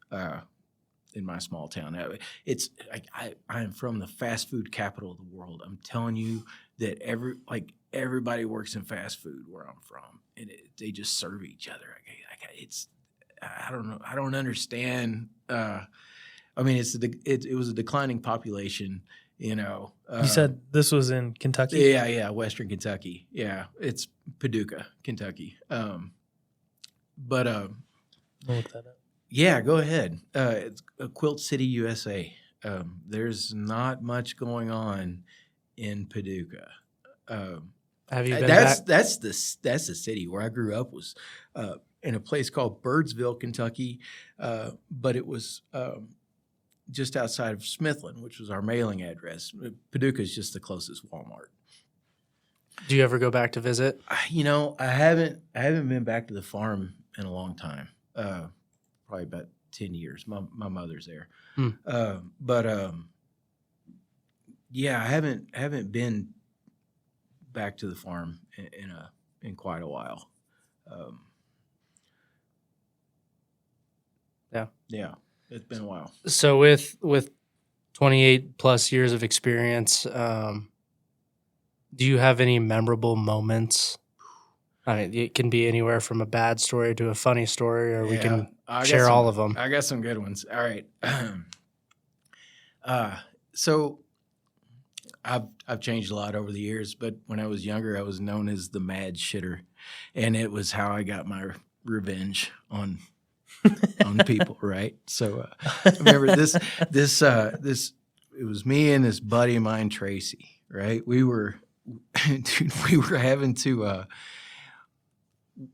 in my small town. It's like I am from the fast food capital of the world. I'm telling you that everybody works in fast food where I'm from, and they just serve each other. I don't know. I don't understand. I mean, it was a declining population, You said this was in Kentucky? Yeah, Western Kentucky. Yeah, it's Paducah, Kentucky. I'll look that up. Yeah, go ahead. It's Quilt City, USA. There's not much going on in Paducah. Have you been that's back? that's the city where I grew up, was in a place called Birdsville, Kentucky, but it was just outside of Smithland, which was our mailing address. Paducah is just the closest Walmart. Do you ever go back to visit? I haven't been back to the farm in a long time. Probably about 10 years. My mother's there. Yeah, I haven't been back to the farm in quite a while. Yeah. Yeah. It's been a while. So with 28 plus years of experience, do you have any memorable moments? I mean, it can be anywhere from a bad story to a funny story, or we can share all of them. I got some good ones. All right. So I've changed a lot over the years, but when I was younger, I was known as the mad shitter, and it was how I got my revenge on people, right? So I remember this. It was me and this buddy of mine, Tracy. Right? We were having to.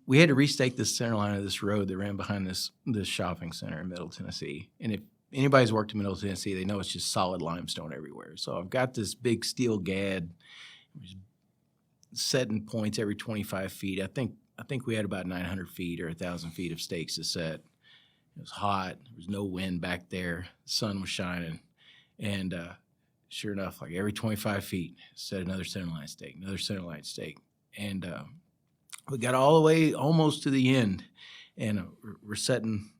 We had to restake the center line of this road that ran behind this shopping center in Middle Tennessee. And if anybody's worked in Middle Tennessee, they know it's just solid limestone everywhere. So I've got this big steel gad setting points every 25 feet. I think we had about 900 feet or 1,000 feet of stakes to set. It was hot. There was no wind back there. The sun was shining. And sure enough, like every 25 feet, set another center line stake, another center line stake. And we got all the way almost to the end, and we're setting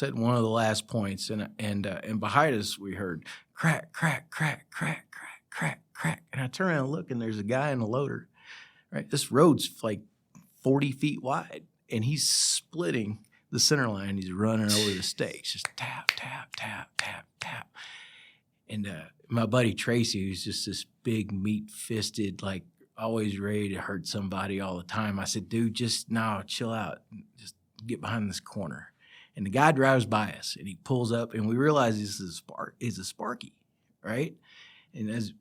one of the last points, and behind us we heard crack, crack, crack, crack, crack, crack, crack, and I turn around and look, and there's a guy in a loader. Right, this road's like 40 feet wide, and he's splitting the center line. He's running over the stakes, just tap, tap, tap, tap, tap. And my buddy Tracy, who's just this big meat-fisted, like always ready to hurt somebody all the time. I said, dude, just chill out. Just get behind this corner. And the guy drives by us, and he pulls up, and we realize this is a Sparky, right? And as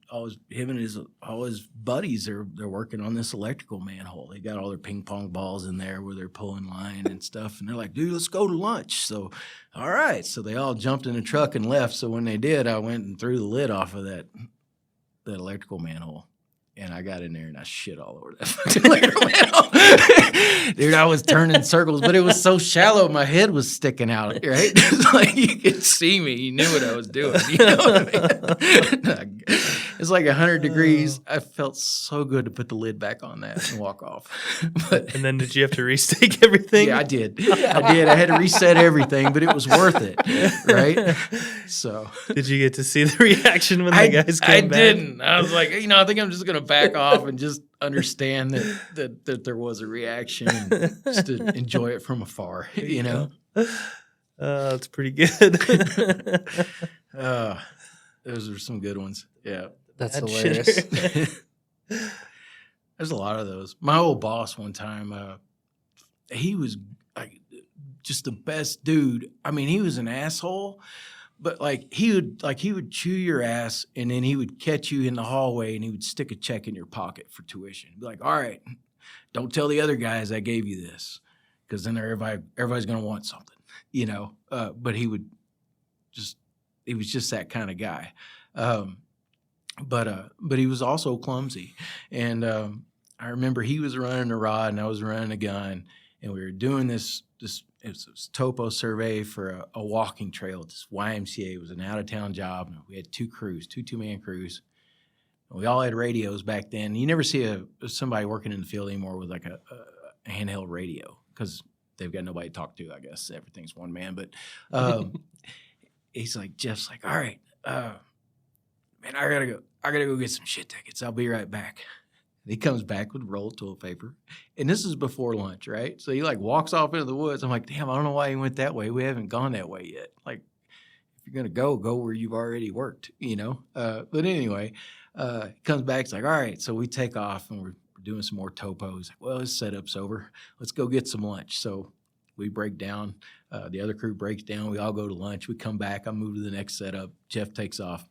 him and all his buddies they're working on this electrical manhole. They got all their ping pong balls in there where they're pulling line and stuff. And they're like, dude, let's go to lunch. So, all right. So they all jumped in the truck and left. So when they did, I went and threw the lid off of that electrical manhole. And I got in there and I shit all over that fucking electrical manhole. Dude, I was turning circles, but it was so shallow, my head was sticking out, right? It's like you could see me. You knew what I was doing. You know what I mean? It's like 100 degrees. I felt so good to put the lid back on that and walk off. And then did you have to restake everything? Yeah, I did. I had to reset everything, but it was worth it, right? So, did you get to see the reaction when the guys came back? I didn't. I was like, I think I'm just going to back off and just understand that there was a reaction and just to enjoy it from afar, you know? That's pretty good. Those are some good ones. Yeah. That's hilarious. There's a lot of those. My old boss one time, he was just the best dude. I mean, he was an asshole, but he would chew your ass, and then he would catch you in the hallway, and he would stick a check in your pocket for tuition. Be like, all right, don't tell the other guys I gave you this, because then everybody's going to want something, you know. But he was just that kind of guy. But he was also clumsy. And I remember he was running a rod and I was running a gun, and we were doing this it was topo survey for a walking trail at this YMCA. It was an out-of-town job. And we had two two-man crews. And we all had radios back then. You never see somebody working in the field anymore with like a handheld radio, because they've got nobody to talk to, I guess. Everything's one man. But Jeff's like, all right, man, I gotta go get some shit tickets. I'll be right back. And he comes back with a roll of toilet paper. And this is before lunch, right? So he walks off into the woods. I'm like, damn, I don't know why he went that way. We haven't gone that way yet. Like, if you're gonna go where you've already worked, you know? But anyway, he comes back, he's like, all right, so we take off and we're doing some more topo. He's like, well, his setup's over. Let's go get some lunch. So we break down. The other crew breaks down. We all go to lunch. We come back. I move to the next setup. Jeff takes off,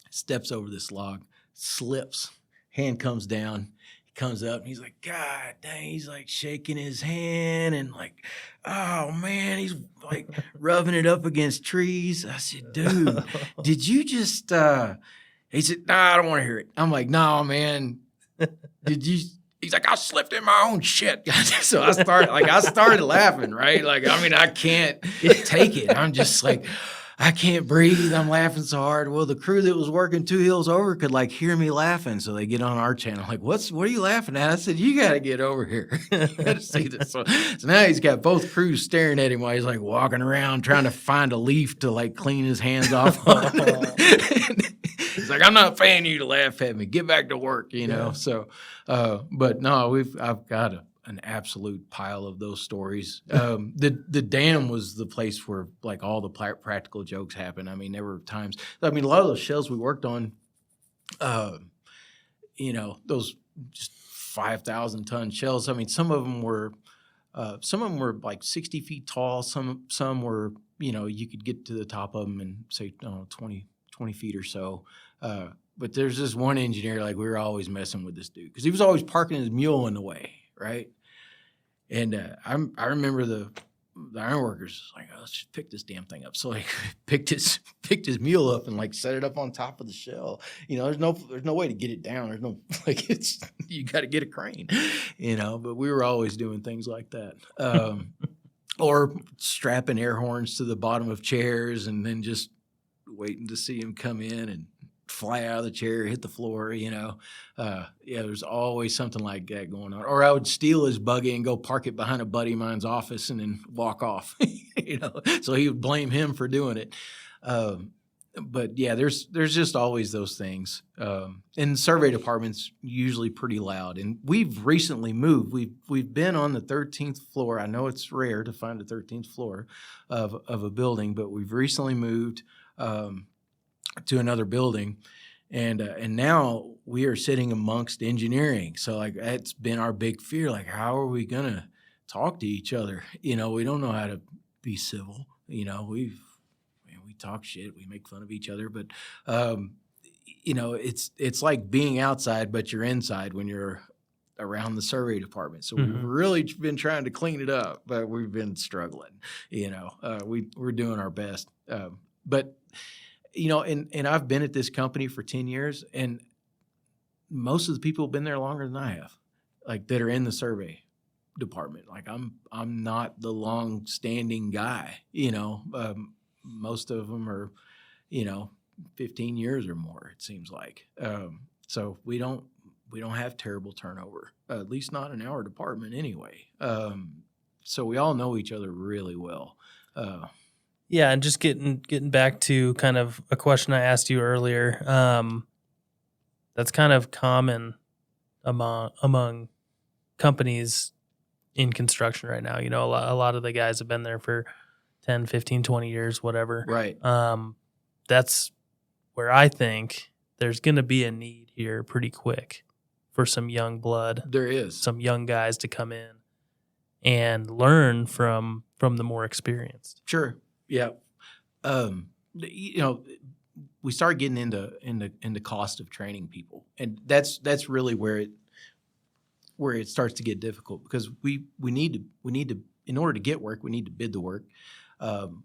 steps over this log, slips, hand comes down. He comes up and he's like, God dang, he's like shaking his hand and like, oh man, he's like rubbing it up against trees. I said, dude, did you just, he said, nah, I don't want to hear it. I'm like, no, man, did you? He's like, I slipped in my own shit. So I started laughing, right? Like, I mean, I can't take it. I'm just like, I can't breathe. I'm laughing so hard. Well, the crew that was working 2 hills over could like hear me laughing. So they get on our channel. Like, what are you laughing at? I said, you got to get over here. You got to see this. So now he's got both crews staring at him while he's like walking around trying to find a leaf to like clean his hands off on. He's like, I'm not paying you to laugh at me. Get back to work, you know? Yeah. So, but no, I've got an absolute pile of those stories. The dam was the place where like all the practical jokes happen. I mean, there were times, a lot of those shells we worked on, those just 5,000 ton shells. I mean, some of them were like 60 feet tall. Some were, you could get to the top of them and say, 20 feet or so. But there's this one engineer, like we were always messing with this dude because he was always parking his mule in the way, right? And I remember the ironworkers like, let's just pick this damn thing up. So like picked his mule up and like set it up on top of the shell. There's no way to get it down. There's no like you got to get a crane, But we were always doing things like that. Or strapping air horns to the bottom of chairs and then just waiting to see him come in and fly out of the chair, hit the floor, there's always something like that going on. Or I would steal his buggy and go park it behind a buddy of mine's office and then walk off, so he would blame him for doing it. But yeah, there's just always those things. And survey department's usually pretty loud. And we've recently moved. We've been on the 13th floor. I know it's rare to find a 13th floor of a building, but we've recently moved to another building, and now we are sitting amongst engineering. So like that's been our big fear. Like, how are we gonna talk to each other? We don't know how to be civil. We talk shit, we make fun of each other, but it's like being outside, but you're inside when you're around the survey department. So we've really been trying to clean it up, but we've been struggling. We're doing our best, but. And I've been at this company for 10 years, and most of the people have been there longer than I have, like that are in the survey department. Like I'm not the long-standing guy, most of them are, 15 years or more, it seems like. So we don't have terrible turnover, at least not in our department anyway. So we all know each other really well. Yeah, and just getting back to kind of a question I asked you earlier, that's kind of common among companies in construction right now. A lot of the guys have been there for 10, 15, 20 years, whatever. Right. That's where I think there's going to be a need here pretty quick for some young blood. There is. Some young guys to come in and learn from the more experienced. Sure. Yeah. We start getting into cost of training people, and that's really where it starts to get difficult, because we need to in order to get work, we need to bid the work, and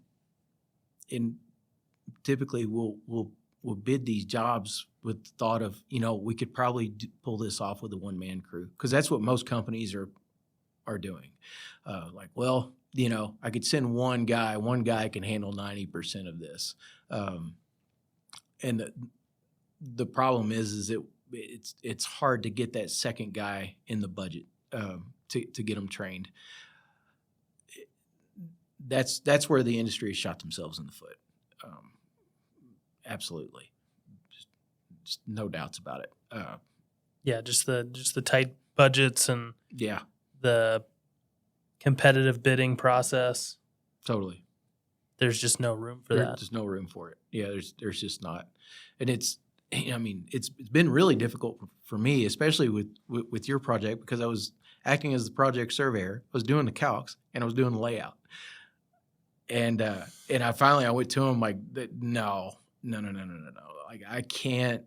typically we'll bid these jobs with the thought of we could probably pull this off with a one-man crew, because that's what most companies are doing. I could send one guy can handle 90% of this. And the problem is it's hard to get that second guy in the budget to get them trained. That's where the industry has shot themselves in the foot. Absolutely. Just no doubts about it. Just the tight budgets and the competitive bidding process. Totally. There's just no room for that. There's no room for it. Yeah, there's just not. And it's been really difficult for me, especially with your project, because I was acting as the project surveyor. I was doing the calcs and I was doing the layout. And I finally went to him like, no. Like I can't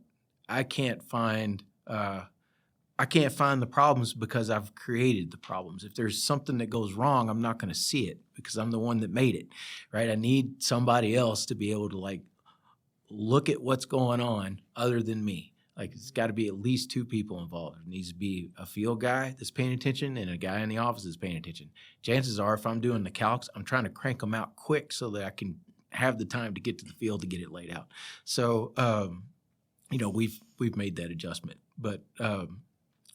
find the problems because I've created the problems. If there's something that goes wrong, I'm not going to see it because I'm the one that made it, right? I need somebody else to be able to like look at what's going on other than me. Like it's got to be at least two people involved. It needs to be a field guy that's paying attention and a guy in the office that's paying attention. Chances are, if I'm doing the calcs, I'm trying to crank them out quick so that have the time to get to the field to get it laid out. So, we've made that adjustment, but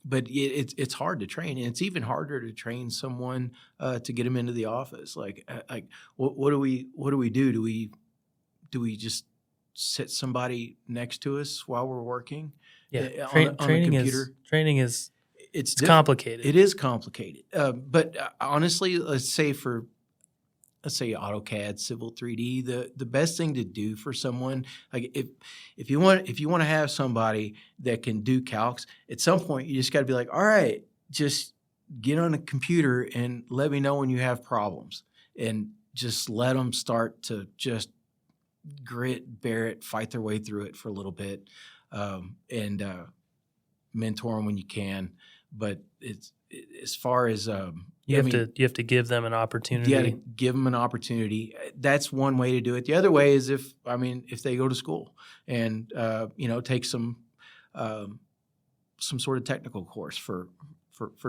it's hard to train, and it's even harder to train someone to get them into the office. What do we do? Do we just sit somebody next to us while we're working? Yeah, on the computer? Training is It's complicated. It is complicated. But honestly, let's say AutoCAD, Civil 3D, the best thing to do for someone, like if you want to have somebody that can do calcs, at some point you just got to be like, all right, just get on a computer and let me know when you have problems, and just let them start to just grit, bear it, fight their way through it for a little bit, and mentor them when you can. But it's as far as you have to give them an opportunity. You got to give them an opportunity. That's one way to do it. The other way is if they go to school and take some sort of technical course for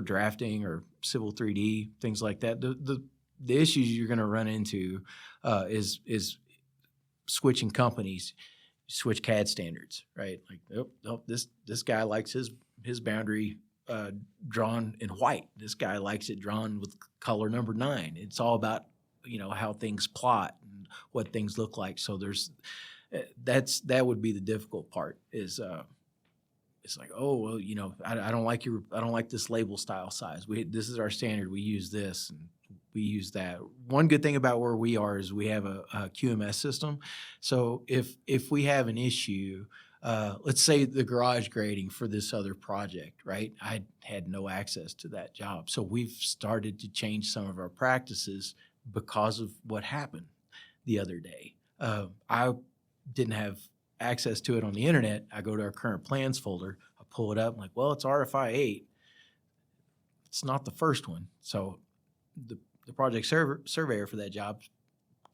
drafting or Civil 3D, things like that. The issues you're going to run into is switching companies, switch CAD standards, right? Like, this guy likes his boundary drawn in white. This guy likes it drawn with color number 9. It's all about how things plot and what things look like. So that would be the difficult part. Is it's like, oh well, I don't like this label style size. This is our standard. We use this and we use that. One good thing about where we are is we have a QMS system. So if we have an issue. Let's say the garage grading for this other project, right? I had no access to that job. So we've started to change some of our practices because of what happened the other day. I didn't have access to it on the internet. I go to our current plans folder. I pull it up. I'm like, well, it's RFI 8. It's not the first one. So the project surveyor for that job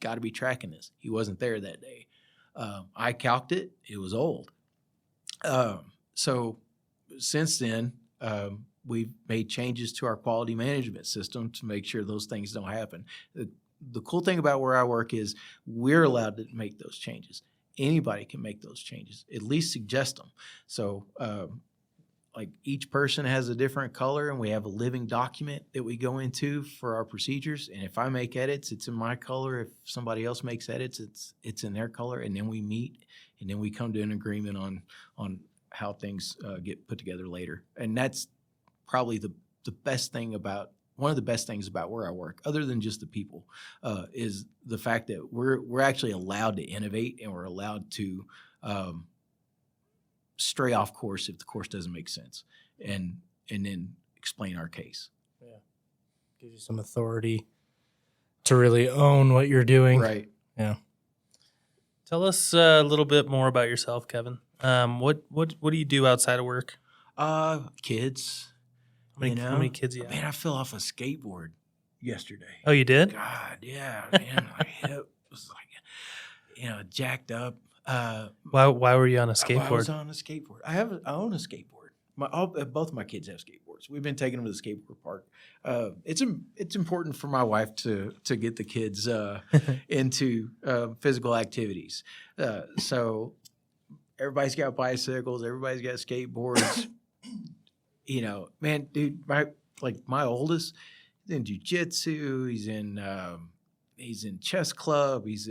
got to be tracking this. He wasn't there that day. I calced it. It was old. So since then, we've made changes to our quality management system to make sure those things don't happen. The cool thing about where I work is we're allowed to make those changes. Anybody can make those changes, at least suggest them. So like each person has a different color, and we have a living document that we go into for our procedures. And if I make edits, it's in my color. If somebody else makes edits, it's in their color. And then we meet, and then we come to an agreement on how things get put together later. And that's probably one of the best things about where I work, other than just the people, is the fact that we're actually allowed to innovate, and we're allowed to stray off course if the course doesn't make sense, and then explain our case. Yeah, gives you some authority to really own what you're doing. Right. Yeah. Tell us a little bit more about yourself, Kevin. What do you do outside of work? Kids. How many kids do you have? Man, I fell off a skateboard yesterday. Oh, you did? God, yeah, man. My hip was like, jacked up. Why were you on a skateboard? I was on a skateboard. I own a skateboard. Both of my kids have skateboards. We've been taking them to the skateboard park. It's important for my wife to get the kids into physical activities. So everybody's got bicycles. Everybody's got skateboards. Man, dude, my oldest, he's in jiu-jitsu. He's in chess club. He's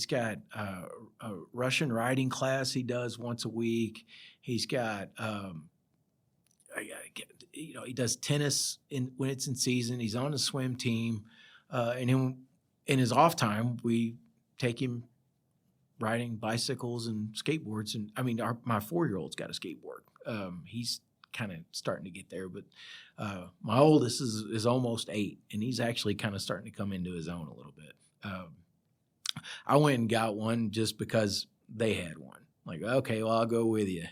got a Russian riding class he does once a week. He's got, he does tennis when it's in season. He's on a swim team. And in his off time, we take him riding bicycles and skateboards. And my 4-year-old's got a skateboard. He's kind of starting to get there, but my oldest is almost 8, and he's actually kind of starting to come into his own a little bit. I went and got one just because they had one. Like, okay, well, I'll go with you,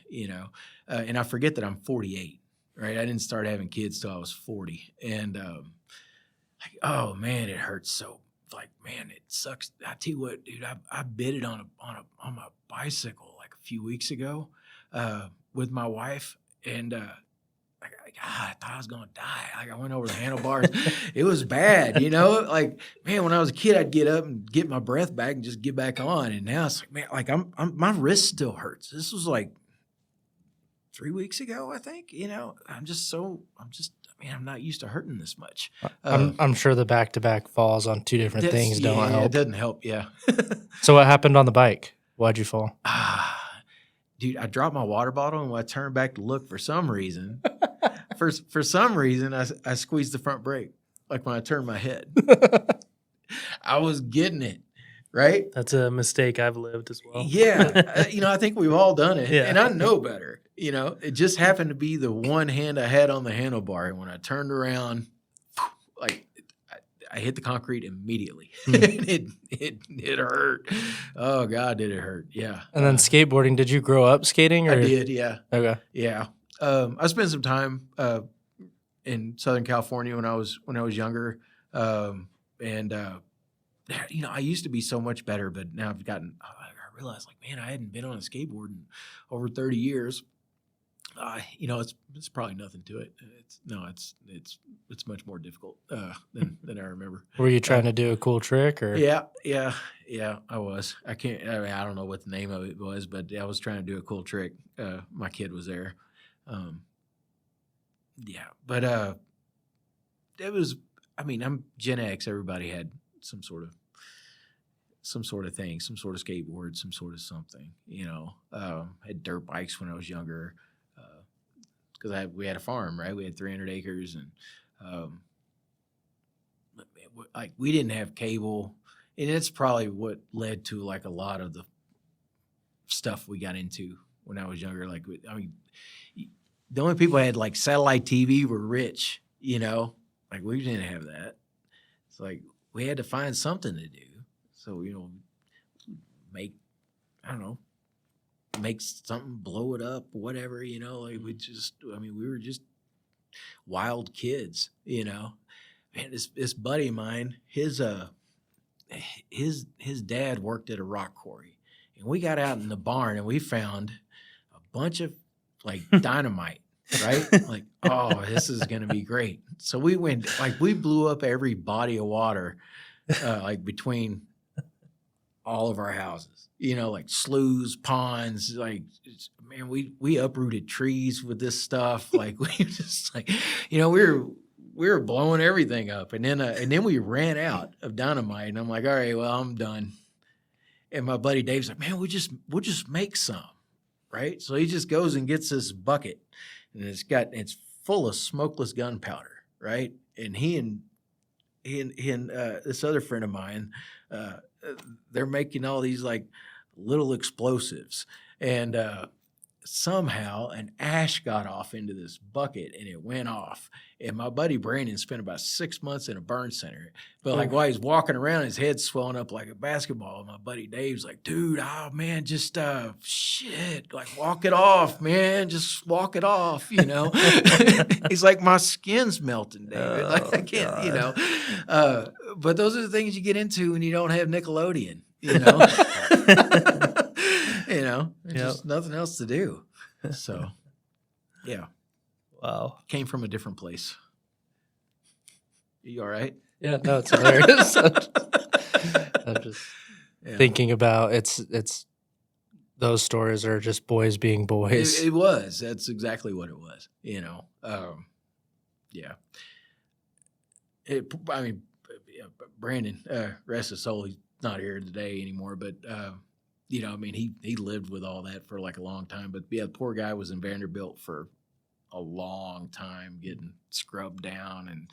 and I forget that I'm 48, right? I didn't start having kids till I was 40, and oh man, it hurts so. Like, man, it sucks. I tell you what, dude, I bid it on my bicycle like a few weeks ago with my wife, and I God, I thought I was going to die. Like I went over the handlebars. It was bad, like, man, when I was a kid, I'd get up and get my breath back and just get back on. And now it's like, man, like my wrist still hurts. This was like 3 weeks ago, I think, I'm not used to hurting this much. I'm sure the back-to-back falls on two different things don't help. It doesn't help. Yeah. So what happened on the bike? Why'd you fall? Dude, I dropped my water bottle, and when I turned back to look for some reason, for some reason, I squeezed the front brake, like when I turned my head. I was getting it, right? That's a mistake I've lived as well. Yeah. I think we've all done it. Yeah. And I know better. It just happened to be the one hand I had on the handlebar. And when I turned around, like I hit the concrete immediately. It hurt. Oh God, did it hurt. Yeah. And then skateboarding, did you grow up skating? Or? I did. Yeah. Okay. Yeah. I spent some time in Southern California when I was younger. I used to be so much better, but now I realized, like, man, I hadn't been on a skateboard in over 30 years. It's probably nothing to it. It's much more difficult than I remember. Were you trying to do a cool trick or? Yeah, I was. I don't know what the name of it was, but I was trying to do a cool trick. My kid was there. But it was, I'm Gen X. Everybody had some sort of thing, some sort of skateboard, some sort of something, had dirt bikes when I was younger. Because we had a farm, right? We had 300 acres, and like we didn't have cable, and it's probably what led to like a lot of the stuff we got into when I was younger. Like, the only people that had like satellite TV were rich, like we didn't have that. It's like we had to find something to do. So, make something, blow it up, whatever, like we were just wild kids, Man, this buddy of mine, his dad worked at a rock quarry, and we got out in the barn and we found a bunch of like dynamite, right? Like, oh, this is going to be great. So we went, like, we blew up every body of water, like between all of our houses, like sloughs, ponds, like, man, we uprooted trees with this stuff. Like, we just like, we were blowing everything up, and then we ran out of dynamite, and I'm like, all right, well, I'm done. And my buddy Dave's like, man, we'll just make some, right? So he just goes and gets this bucket, and it's full of smokeless gunpowder, right? And he and this other friend of mine, they're making all these like little explosives, and somehow an ash got off into this bucket and it went off. And my buddy Brandon spent about 6 months in a burn center. But like while he's walking around, his head's swelling up like a basketball. And my buddy Dave's like, dude, oh man, just shit, like walk it off, man. Just walk it off, He's like, my skin's melting, David. Like I can't, but those are the things you get into when you don't have Nickelodeon, just nothing else to do. So, yeah. Wow. Came from a different place. You all right? Yeah, no, it's hilarious. I'm just thinking about it's those stories are just boys being boys. It was. That's exactly what it was. Yeah. Brandon, rest his soul, he's not here today anymore, but he lived with all that for like a long time. But yeah, the poor guy was in Vanderbilt for a long time, getting scrubbed down, and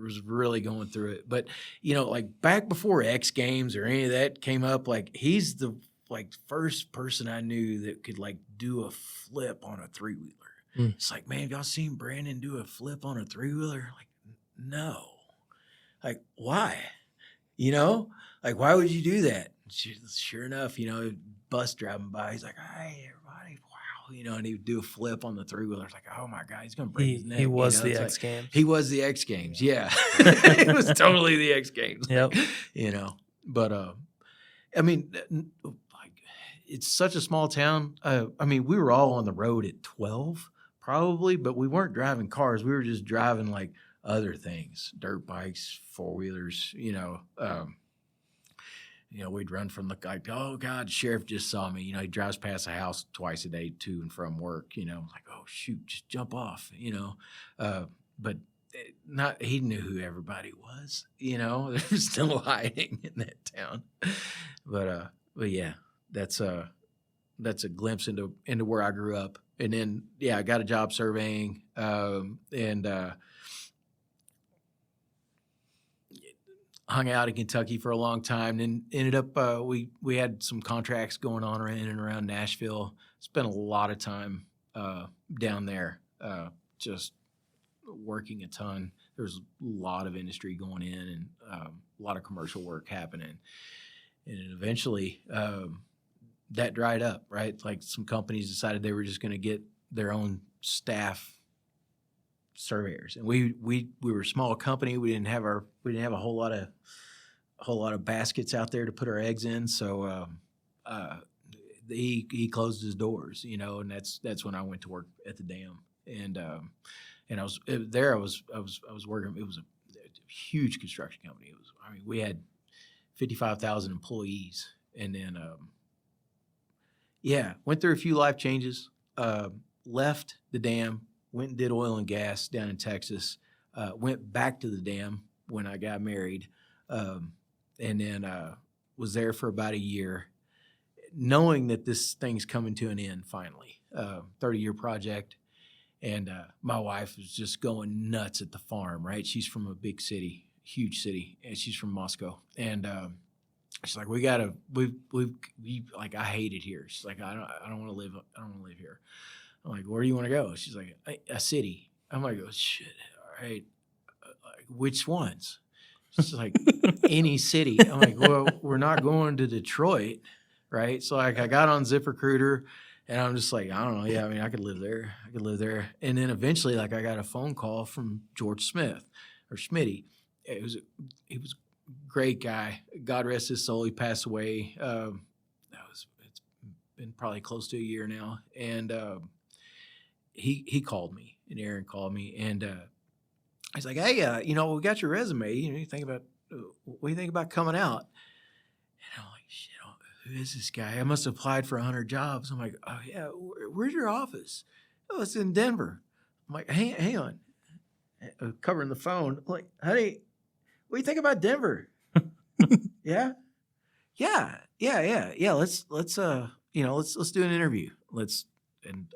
was really going through it. But like back before X Games or any of that came up, like he's the like first person I knew that could like do a flip on a 3-wheeler. It's like, man, y'all seen Brandon do a flip on a 3-wheeler? Like, no. Like, why? Like, why would you do that? Sure enough, bus driving by, he's like, hey, everybody, wow, and he would do a flip on the 3-wheeler. It's like, oh my God, he's going to break his neck. He was the X Games. He was the X Games, yeah. It was totally the X Games. Yep. But, like, it's such a small town. We were all on the road at 12, probably, but we weren't driving cars. We were just driving like other things, dirt bikes, four-wheelers, we'd run from the like, oh God, sheriff just saw me. He drives past the house twice a day to and from work, like, oh shoot, just jump off, but not, he knew who everybody was, there's still hiding in that town. But yeah, that's a glimpse into where I grew up. And then, I got a job surveying, and hung out in Kentucky for a long time. Then ended up, we had some contracts going on in and around Nashville. Spent a lot of time down there, just working a ton. There's a lot of industry going in, and a lot of commercial work happening. And eventually, that dried up, right? Like some companies decided they were just going to get their own staff surveyors, and we were a small company. We didn't have a whole lot of baskets out there to put our eggs in. So he closed his doors, and that's when I went to work at the dam. And I was there. I was working. It was a huge construction company. We had 55,000 employees, and then went through a few life changes. Left the dam, went and did oil and gas down in Texas. Went back to the dam when I got married, and then was there for about a year, knowing that this thing's coming to an end finally. 30-year project, and my wife was just going nuts at the farm. Right, she's from a big city, huge city, and she's from Moscow, and she's like, like, I hate it here. She's like, I don't want to live. I don't want to live here. I'm like, where do you want to go? She's like, a city. I'm like, oh shit. All right. Like, which ones? She's like, any city. I'm like, well, we're not going to Detroit, right? So like, I got on ZipRecruiter, and I'm just like, I don't know. Yeah, I could live there. And then eventually, like, I got a phone call from George Smith or Smitty. He was a great guy. God rest his soul. He passed away. It's been probably close to a year now, and he called me, and Aaron called me, and he's like, hey, we got your resume. What do you think about coming out? And I'm like, shit, who is this guy? I must have applied for 100 jobs. I'm like, oh yeah, where's your office? Oh, it's in Denver. I'm like, hang on, covering the phone. I'm like, honey, what do you think about Denver? Yeah. Let's do an interview. And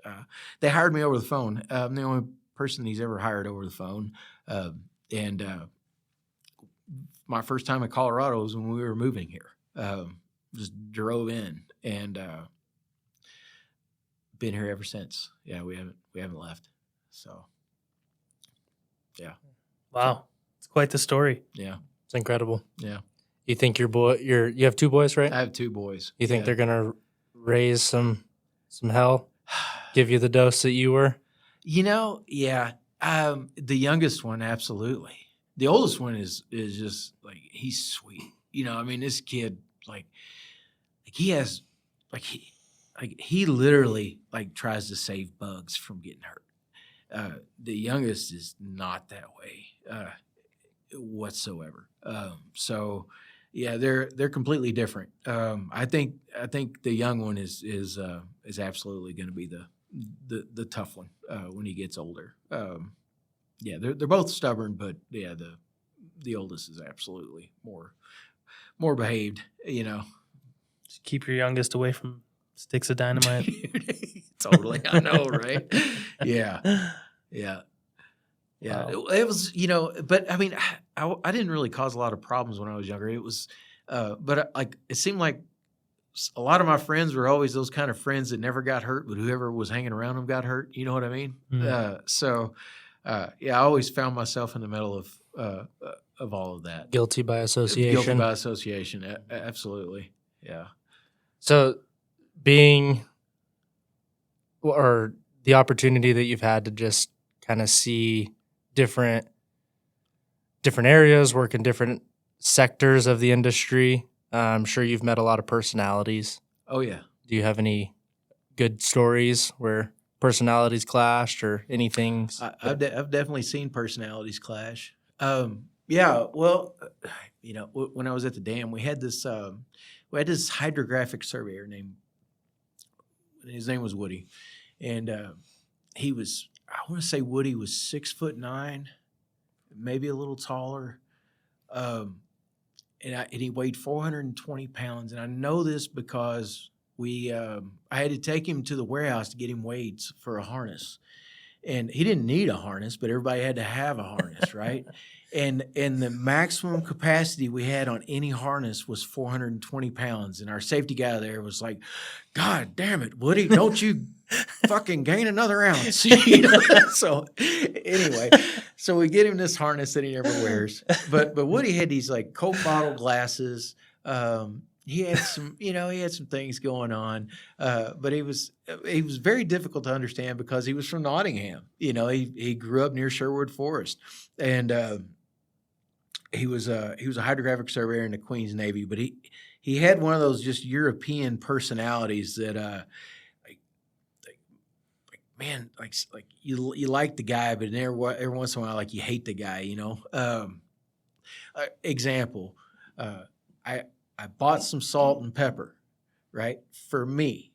they hired me over the phone. I'm the only person he's ever hired over the phone. And my first time in Colorado was when we were moving here. Just drove in, and been here ever since. Yeah, we haven't left. So, yeah. Wow, it's quite the story. Yeah, It's incredible. yeah. You think you have two boys, right? I have two boys. You think they're gonna raise some hell? Give you the dose that you were? Yeah. The youngest one, absolutely. The oldest one is just like, he's sweet. This kid, he literally tries to save bugs from getting hurt. The youngest is not that way whatsoever. So yeah, they're completely different. I think the young one is absolutely going to be the tough one when he gets older. Yeah, they're both stubborn, but yeah, the oldest is absolutely more behaved. Just keep your youngest away from sticks of dynamite. Totally, I know, right? Yeah. Wow. It was, but I didn't really cause a lot of problems when I was younger. It was, but it seemed like a lot of my friends were always those kind of friends that never got hurt, but whoever was hanging around them got hurt. You know what I mean? I always found myself in the middle of all of that. Guilty by association. Guilty by association. Absolutely. Yeah. So or the opportunity that you've had to just kind of see different areas, work in different sectors of the industry. I'm sure you've met a lot of personalities. Oh yeah. Do you have any good stories where personalities clashed or anything? I've definitely seen personalities clash. Yeah, well, when I was at the dam, we had this hydrographic surveyor his name was Woody, and he was, I want to say Woody was 6'9", maybe a little taller, and he weighed 420 pounds, and I know this because I had to take him to the warehouse to get him weighed for a harness. And he didn't need a harness, but everybody had to have a harness, right? And the maximum capacity we had on any harness was 420 pounds. And our safety guy there was like, God damn it, Woody, don't you fucking gain another ounce. So anyway, so we get him this harness that he never wears. But Woody had these like Coke bottle glasses. He had some things going on, but he was very difficult to understand because he was from Nottingham. He grew up near Sherwood Forest, and he was a hydrographic surveyor in the Queen's Navy. But he had one of those just European personalities that you like the guy, but every once in a while like you hate the guy. Example, I bought some salt and pepper, right, for me.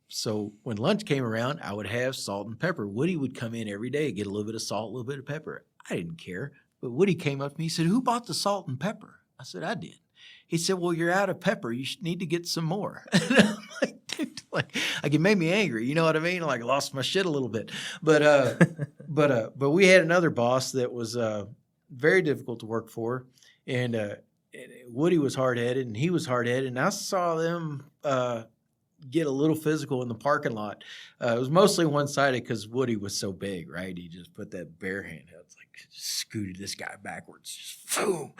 So when lunch came around, I would have salt and pepper. Woody would come in every day, get a little bit of salt, a little bit of pepper. I didn't care. But Woody came up to me, he said, "Who bought the salt and pepper?" I said, "I did." He said, "Well, you're out of pepper. You need to get some more." And I'm like, dude, it made me angry. You know what I mean? Like, I lost my shit a little bit. But we had another boss that was very difficult to work for. And Woody was hard-headed, and he was hard-headed, and I saw them get a little physical in the parking lot. It was mostly one-sided because Woody was so big, right? He just put that bare hand out, scooted this guy backwards. Just boom!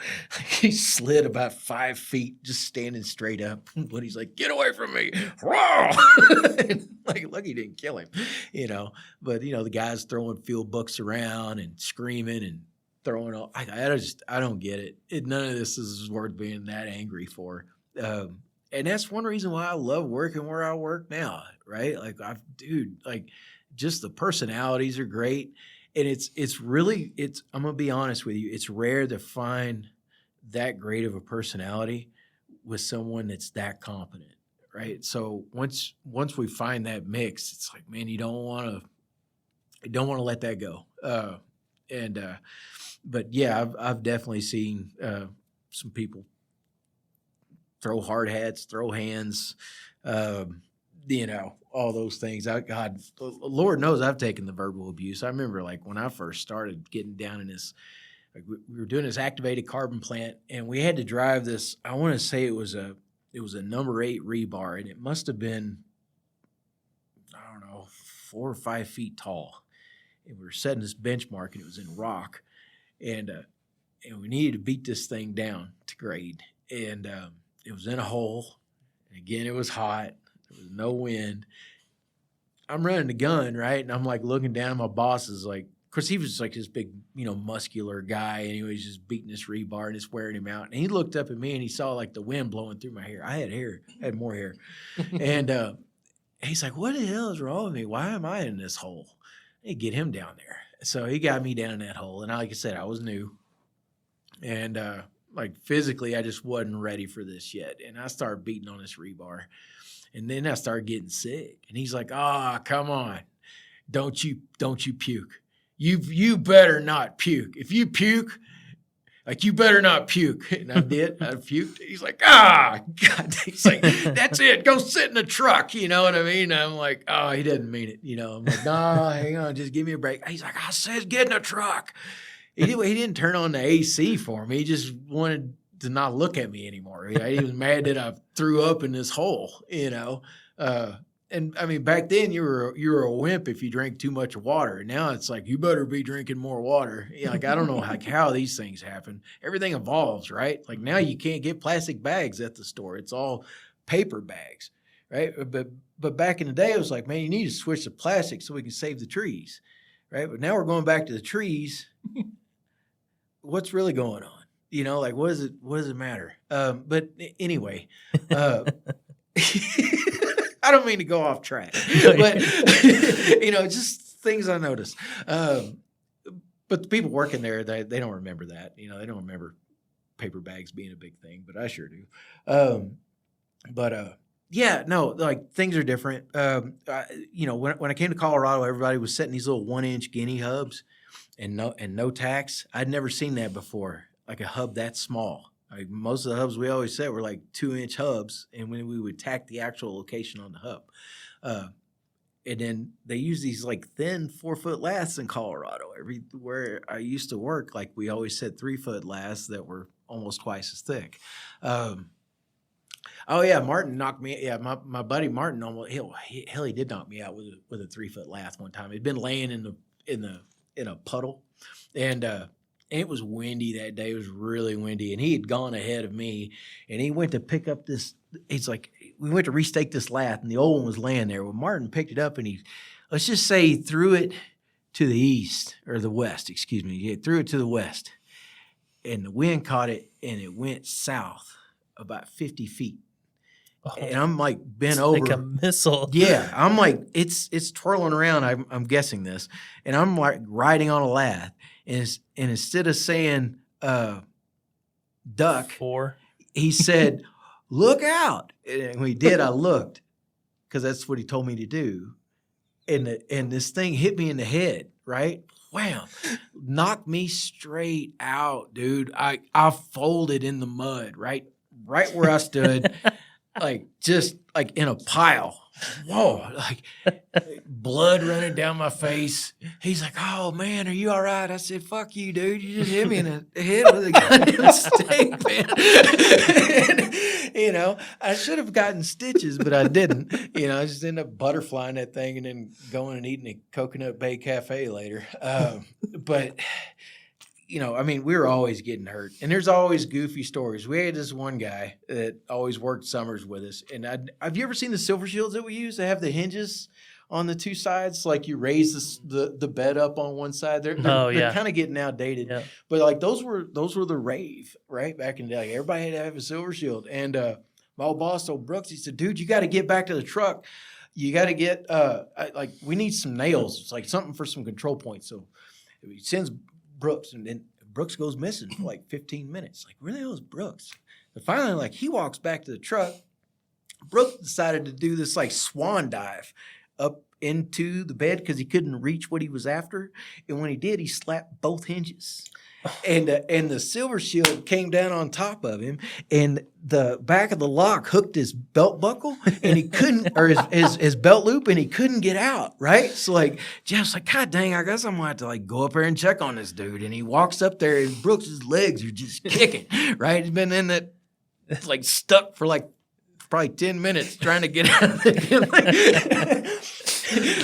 He slid about 5 feet, just standing straight up. Woody's like, "Get away from me!" Lucky he didn't kill him, But the guy's throwing field books around and screaming and throwing all. I don't get it. None of this is worth being that angry for. And that's one reason why I love working where I work now, right? Just the personalities are great. And it's really, I'm going to be honest with you, it's rare to find that great of a personality with someone that's that competent, right? So once we find that mix, it's like, man, you don't want to let that go. But yeah, I've definitely seen some people throw hard hats, throw hands, all those things. God, Lord knows I've taken the verbal abuse. I remember when I first started getting down in this, we were doing this activated carbon plant, and we had to drive this. I want to say it was a number 8 rebar, and it must have been, I don't know, 4 or 5 feet tall. And we were setting this benchmark, and it was in rock. And we needed to beat this thing down to grade. And it was in a hole. And again, it was hot. There was no wind. I'm running the gun, right? And I'm looking down at my boss is of course, he was this big, muscular guy. And he was just beating this rebar and it's wearing him out. And he looked up at me and he saw the wind blowing through my hair. I had more hair. And he's like, "What the hell is wrong with me? Why am I in this hole?" Hey, get him down there. So he got me down in that hole. And like I said, I was new. And physically, I just wasn't ready for this yet. And I started beating on this rebar. And then I started getting sick. And he's like, come on. Don't you puke. You better not puke. If you puke, you better not puke. And I did. I puked. He's like, God. He's like, "That's it. Go sit in the truck." You know what I mean? I'm like, oh, he didn't mean it. I'm like, "No, hang on. Just give me a break." He's like, "I said get in the truck." He didn't turn on the AC for me. He just wanted to not look at me anymore. He was mad that I threw up in this hole, And I mean, back then you were a wimp if you drank too much water. And now it's you better be drinking more water. I don't know how these things happen. Everything evolves, right? Now you can't get plastic bags at the store. It's all paper bags, right? But back in the day, it was man, you need to switch to plastic so we can save the trees, right? But now we're going back to the trees. What's really going on? What does it matter? But anyway, I don't mean to go off track, but just things I noticed. But the people working there, they don't remember that. They don't remember paper bags being a big thing, but I sure do. Yeah, no, like things are different. When I came to Colorado, everybody was setting these little 1-inch guinea hubs and no tacks. I'd never seen that before, like a hub that small. Like most of the hubs we always set were like 2-inch hubs, and when we would tack the actual location on the hub. And then they use these like thin 4-foot laths in Colorado. Everywhere I used to work, like we always set 3-foot laths that were almost twice as thick. Oh yeah, Martin knocked me. Yeah, my buddy Martin almost he did knock me out with a 3-foot lath one time. He'd been laying in a puddle, and it was windy that day. It was really windy, and he had gone ahead of me, and he went to pick up this. He's like, we went to restake this lath, and the old one was laying there. Well, Martin picked it up, and let's just say he threw it to the east or the west. Excuse me, he threw it to the west, and the wind caught it, and it went south about 50 feet. Oh, and I'm like bent over like a missile. Yeah, I'm like it's twirling around. I'm guessing this, and I'm like riding on a lath, and instead of saying duck, he said, "Look out!" And when he did, I looked because that's what he told me to do, and this thing hit me in the head, right? Wham! Knocked me straight out, dude. I folded in the mud, right where I stood. Like just like in a pile. Whoa, like blood running down my face. He's like, "Oh man, are you all right?" I said, "Fuck you, dude. You just hit me in the head with a goddamn stick, man." I should have gotten stitches, but I didn't. I just ended up butterflying that thing and then going and eating at Coconut Bay Cafe later. But we were always getting hurt, and there's always goofy stories. We had this one guy that always worked summers with us, and have you ever seen the silver shields that we use? They have the hinges on the two sides, like you raise the bed up on one side. They're kind of getting outdated, but like those were the rave right back in the day. Like, everybody had to have a silver shield, and my old boss told Brooks, he said, "Dude, you got to get back to the truck. You got to get we need some nails. It's like something for some control points." So he sends Brooks, and then Brooks goes missing for like 15 minutes. Like, where the hell is Brooks? And finally, like, he walks back to the truck. Brooks decided to do this like swan dive up into the bed because he couldn't reach what he was after. And when he did, he slapped both hinges. And the silver shield came down on top of him, and the back of the lock hooked his belt buckle, and he couldn't, or his belt loop, and he couldn't get out, right? So like Jeff's like, "God dang, I guess I'm gonna have to like go up there and check on this dude." And he walks up there, and Brooks's legs are just kicking, right? He's been in that like stuck for like probably 10 minutes trying to get out of it.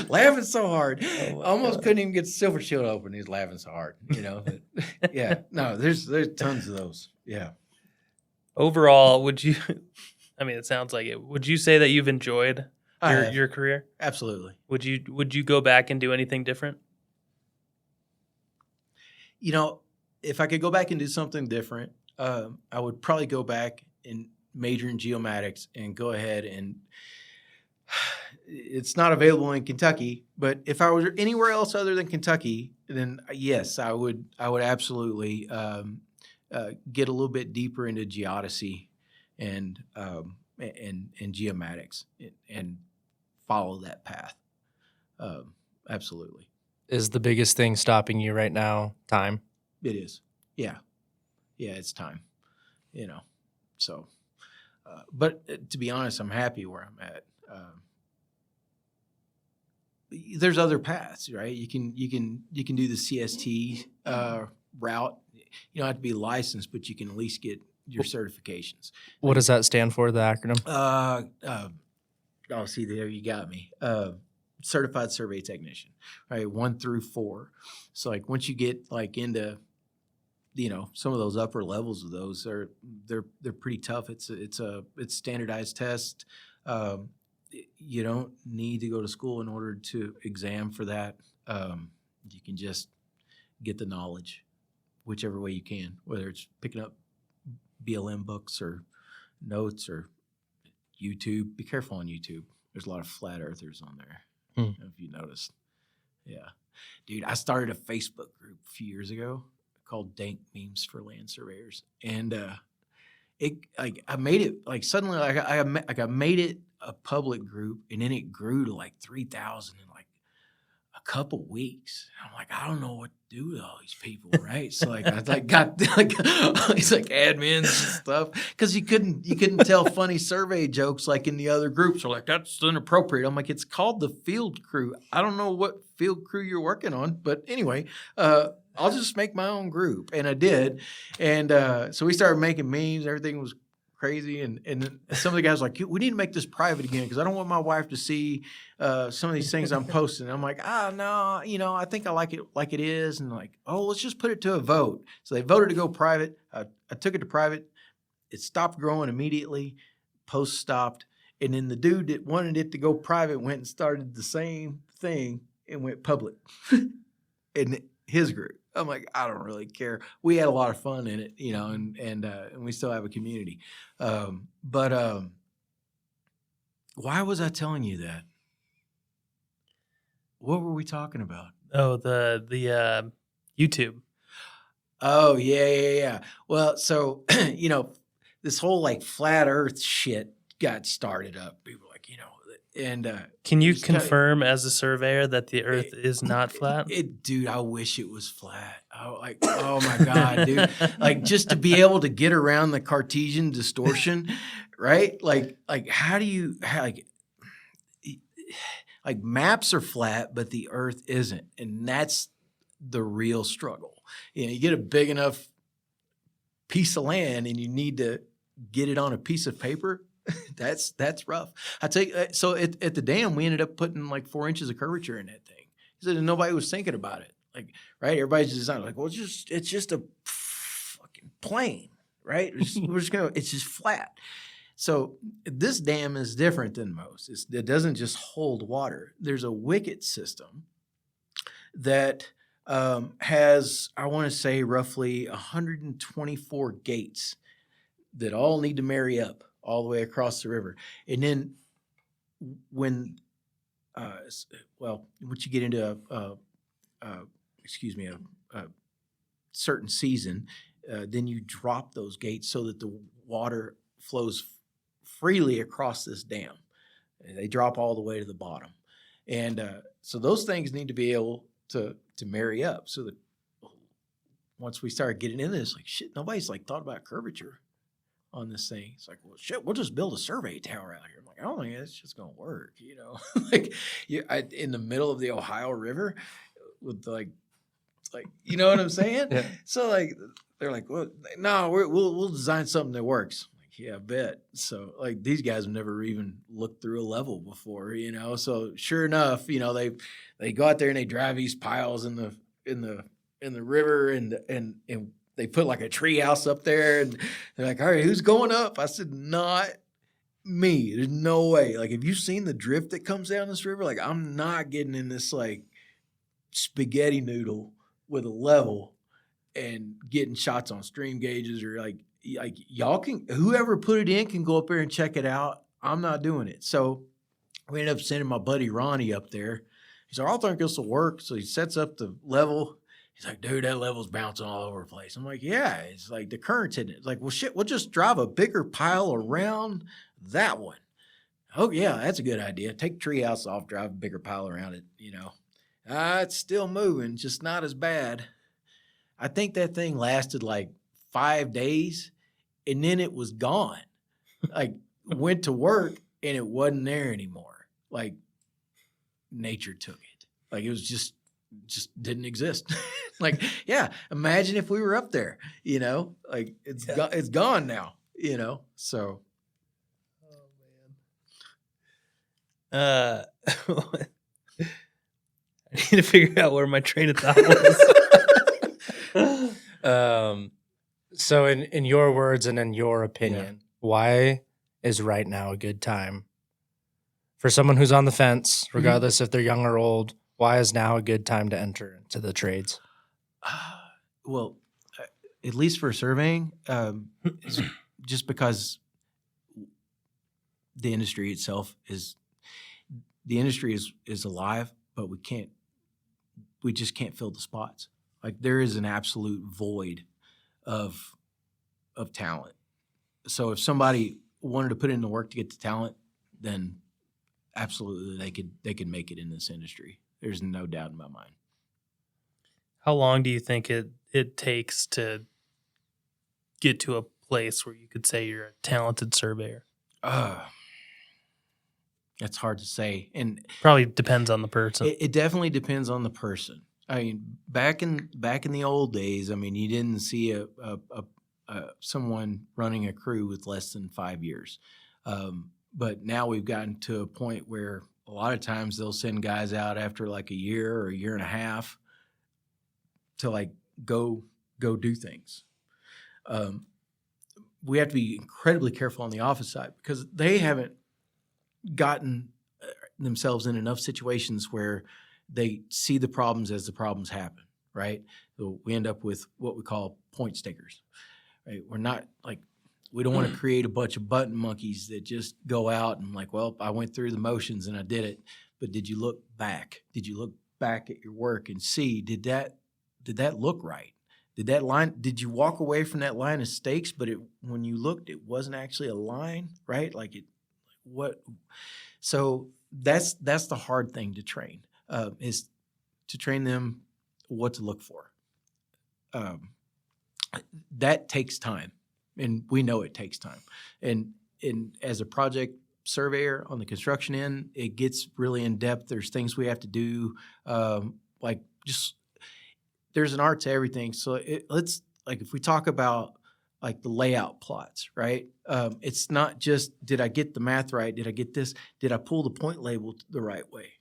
Laughing so hard, almost couldn't even get the silver shield open. He's laughing so hard, But, yeah, no, there's tons of those. Yeah. Overall, would you? I mean, it sounds like it. Would you say that you've enjoyed your career? Absolutely. Would you go back and do anything different? If I could go back and do something different, I would probably go back and major in geomatics and go ahead and. It's not available in Kentucky, but if I was anywhere else other than Kentucky, then yes, I would absolutely get a little bit deeper into geodesy and geomatics and follow that path. Absolutely. Is the biggest thing stopping you right now time? It is. Yeah, it's time. So, but to be honest, I'm happy where I'm at. There's other paths, right? You can do the CST route. You don't have to be licensed, but you can at least get your certifications. What does that stand for, the acronym? See, there you got me. Certified Survey Technician, right? 1 through 4. So like once you get like into some of those upper levels of those, they're pretty tough. It's standardized test. You don't need to go to school in order to exam for that. You can just get the knowledge whichever way you can, whether it's picking up BLM books or notes or YouTube. Be careful on YouTube. There's a lot of flat earthers on there. Hmm. I don't know if you noticed. Yeah. Dude, I started a Facebook group a few years ago called Dank Memes for Land Surveyors. And I made it like suddenly I made it a public group, and then it grew to like 3,000 in like a couple weeks. I'm like, I don't know what to do with all these people, right? So like I like got like these like admins and stuff, because you couldn't tell funny survey jokes like in the other groups. Are like, that's inappropriate. I'm like, it's called the field crew. I don't know what field crew you're working on, but anyway, I'll just make my own group. And I did. And so we started making memes. Everything was crazy. And some of the guys were like, we need to make this private again, because I don't want my wife to see some of these things I'm posting. And I'm like, no, I think I like it like it is. And like, let's just put it to a vote. So they voted to go private. I took it to private. It stopped growing immediately. Post stopped. And then the dude that wanted it to go private went and started the same thing and went public in his group. I'm like, I don't really care. We had a lot of fun in it, and we still have a community. But why was I telling you that? What were we talking about? Oh, the YouTube. Oh, yeah. Well, so, this whole like flat earth shit got started up. People were like, and Can you confirm as a surveyor that the earth is not flat? Dude, I wish it was flat. Oh my God, dude. Like, just to be able to get around the Cartesian distortion, right? Like how do you, like maps are flat, but the earth isn't. And that's the real struggle. You get a big enough piece of land and you need to get it on a piece of paper. That's rough. I tell you, so at the dam, we ended up putting like 4 inches of curvature in that thing. He said nobody was thinking about it. Like, right? Everybody's designed like, well, it's just a fucking plane, right? It's just flat. So this dam is different than most. It doesn't just hold water. There's a wicket system that has, I want to say, roughly 124 gates that all need to marry up all the way across the river. And then when, once you get into a certain season, then you drop those gates so that the water flows freely across this dam. They drop all the way to the bottom. And so those things need to be able to marry up, so that once we start getting into this, like, shit, nobody's like thought about curvature on this thing. It's like, well, shit, we'll just build a survey tower out here. I'm like, I don't think that's just going to work, like in the middle of the Ohio River with like, you know what I'm saying? Yeah. So like, they're like, well, no, we'll design something that works. I'm like, yeah, I bet. So like, these guys have never even looked through a level before, so sure enough, they go out there and they drive these piles in the river and they put like a tree house up there, and they're like, all right, who's going up? I said, not me. There's no way. Like, have you seen the drift that comes down this river? Like, I'm not getting in this like spaghetti noodle with a level and getting shots on stream gauges, or like y'all can, whoever put it in can go up there and check it out. I'm not doing it. So we ended up sending my buddy Ronnie up there. He's like, I think this will work. So he sets up the level. He's like, dude, that level's bouncing all over the place. I'm like, yeah, it's like the current's in it. It's like, well, shit, we'll just drive a bigger pile around that one. Oh, yeah, that's a good idea. Take treehouse off, drive a bigger pile around it, It's still moving, just not as bad. I think that thing lasted like 5 days, and then it was gone. Like, went to work, and it wasn't there anymore. Like, nature took it. Like, it was just didn't exist. Like, yeah, imagine if we were up there, like it's gone now, so. Oh man. I need to figure out where my train of thought was. So in your words and in your opinion, why is right now a good time for someone who's on the fence, regardless if they're young or old? Why is now a good time to enter into the trades? Well, at least for surveying, just because the industry itself the industry is alive, but we just can't fill the spots. Like there is an absolute void of talent. So if somebody wanted to put in the work to get the talent, then absolutely they could make it in this industry. There's no doubt in my mind. How long do you think it takes to get to a place where you could say you're a talented surveyor? That's hard to say, and Probably depends on the person. it definitely depends on the person. I mean, back in the old days, I mean, you didn't see someone running a crew with less than 5 years. But now we've gotten to a point where a lot of times they'll send guys out after like a year or a year and a half to like go do things. We have to be incredibly careful on the office side because they haven't gotten themselves in enough situations where they see the problems as the problems happen, right? So we end up with what we call point stickers, right? We're not like, we don't want to create a bunch of button monkeys that just go out and like, well, I went through the motions and I did it, but did you look back? Did you look back at your work and see, did that look right? Did you walk away from that line of stakes, but when you looked, it wasn't actually a line, right? So that's the hard thing to train, is to train them what to look for. That takes time, and we know it takes time. And as a project surveyor on the construction end, it gets really in depth. There's things we have to do, there's an art to everything. So let's, like, if we talk about like the layout plots, right? It's not just, did I get the math right? Did I get this? Did I pull the point label the right way?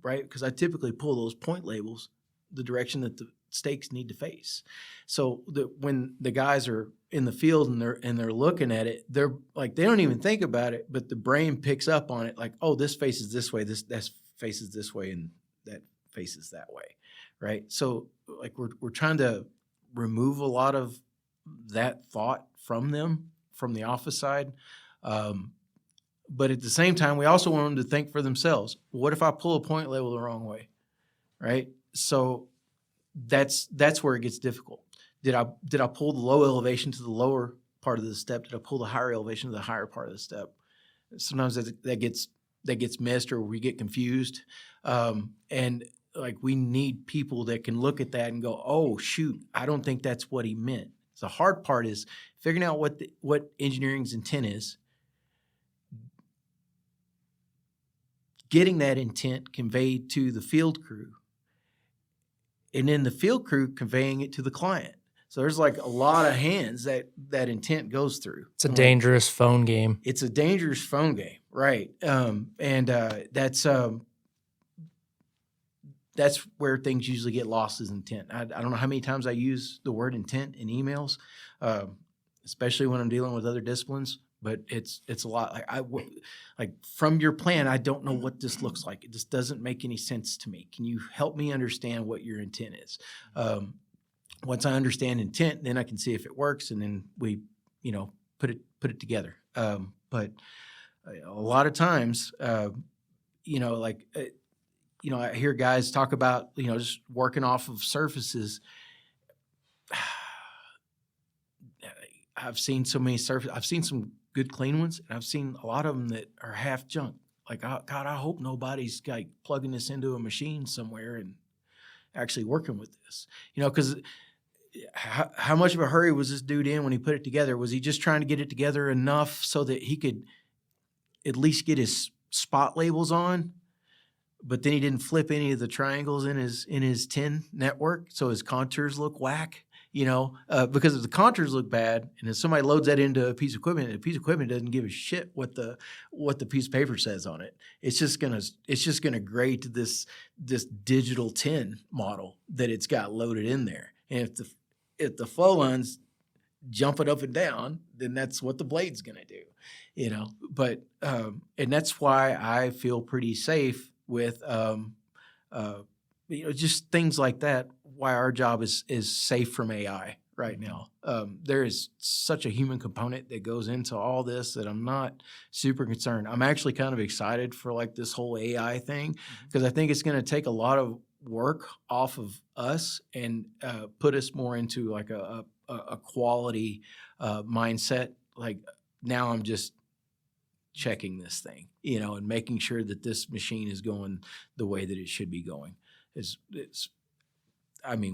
Right? Because I typically pull those point labels the direction that the stakes need to face. So when the guys are in the field and they're looking at it, they're like, they don't even think about it, but the brain picks up on it. Like, oh, this faces this way, that faces this way, and that faces that way, right? So like we're trying to remove a lot of that thought from them, from the office side. But at the same time, we also want them to think for themselves. What if I pull a point label the wrong way, right? So that's where it gets difficult. Did I pull the low elevation to the lower part of the step? Did I pull the higher elevation to the higher part of the step? Sometimes that gets missed, or we get confused. And like, we need people that can look at that and go, oh shoot, I don't think that's what he meant. The hard part is figuring out what engineering's intent is, getting that intent conveyed to the field crew, and then the field crew conveying it to the client. So there's like a lot of hands that intent goes through. It's a dangerous phone game. It's a dangerous phone game, right? That's where things usually get lost, is intent. I don't know how many times I use the word intent in emails, especially when I'm dealing with other disciplines. But it's a lot. Like from your plan, I don't know what this looks like. It just doesn't make any sense to me. Can you help me understand what your intent is? Once I understand intent, then I can see if it works, and then we, put it together. But a lot of times, I hear guys talk about, just working off of surfaces. I've seen so many surfaces. I've seen some good clean ones, and I've seen a lot of them that are half junk. Like, God, I hope nobody's like plugging this into a machine somewhere and actually working with this. Because how much of a hurry was this dude in when he put it together? Was he just trying to get it together enough so that he could at least get his spot labels on, but then he didn't flip any of the triangles in his tin network, so his contours look whack? Because if the contours look bad, and if somebody loads that into a piece of equipment, and the piece of equipment doesn't give a shit what the piece of paper says on it, it's just gonna grade this digital tin model that it's got loaded in there. And if the flow lines jumping up and down, then that's what the blade's gonna do, But and that's why I feel pretty safe with just things like that. Why our job is safe from AI, right now. There is such a human component that goes into all this that I'm not super concerned. I'm actually kind of excited for like this whole AI thing because I think it's going to take a lot of work off of us and put us more into like a quality mindset. Like now I'm just checking this thing, and making sure that this machine is going the way that it should be going.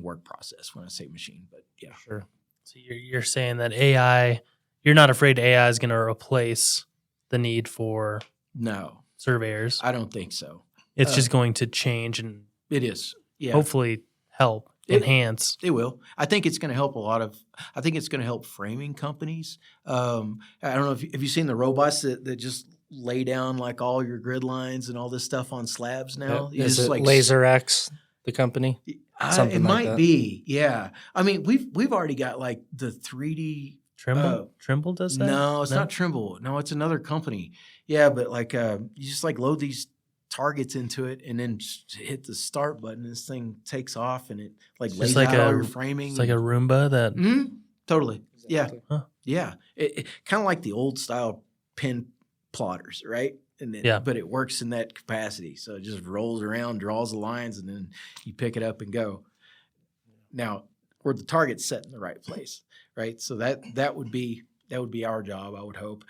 Work process when I say machine, but yeah. Sure. So you're saying that AI, you're not afraid AI is going to replace the need for No, surveyors. I don't think so. It's just going to change and It is. Yeah. hopefully help, enhance. It will. I think it's going to help I think it's going to help framing companies. I don't know if you've seen the robots that just lay down like all your grid lines and all this stuff on slabs now. You Is just it like Laser X, the company? Something it like might that. be. Yeah. I mean, we've already got like the 3D. Trimble does that? No, it's not Trimble. No, it's another company. Yeah, but like you just like load these targets into it and then just hit the start button. This thing takes off and it like It's lays like out all your framing. It's like a Roomba that. Totally. Exactly. Yeah. Huh. Yeah. It kind of like the old style pin plotters, right? And then, Yeah. but it works in that capacity. So it just rolls around, draws the lines, and then you pick it up and go. Now, where the target's set in the right place, right? So that would be our job, I would hope.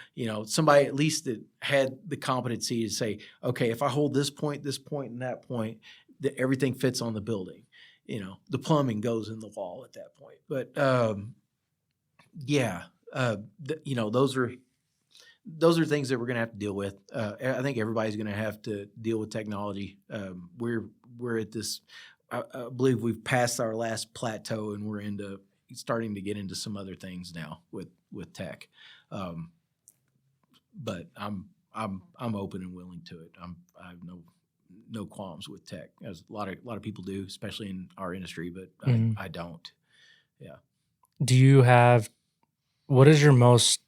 Somebody at least that had the competency to say, okay, if I hold this point, and that point, that everything fits on the building. The plumbing goes in the wall at that point. But those are things that we're going to have to deal with. I think everybody's going to have to deal with technology. We're at this. I believe we've passed our last plateau, and we're starting to get into some other things now with tech. But I'm open and willing to it. I have no qualms with tech, as a lot of people do, especially in our industry. But I don't. Yeah. Do you what is your most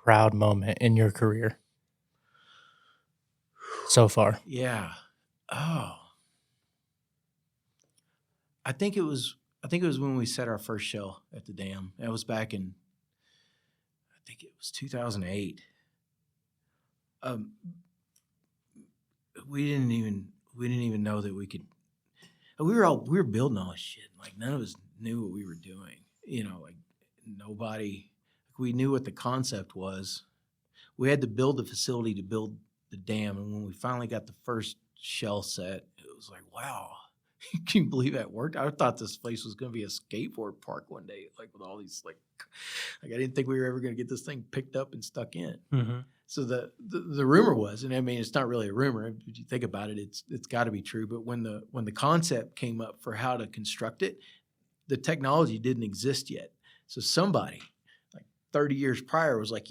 proud moment in your career so far? Yeah. Oh. I think it was when we set our first shell at the dam. That was back in, I think it was 2008. We didn't even know that we could. We were building all this shit. Like none of us knew what we were doing. Like nobody. We knew what the concept was. We had to build the facility to build the dam, and when we finally got the first shell set, it was like, wow. Can you believe that worked? I thought this place was going to be a skateboard park one day, like with all these like I didn't think we were ever going to get this thing picked up and stuck in. Mm-hmm. So the rumor was, and I mean it's not really a rumor. If you think about it, it's got to be true. But when the concept came up for how to construct it, the technology didn't exist yet. So somebody like 30 years prior was like,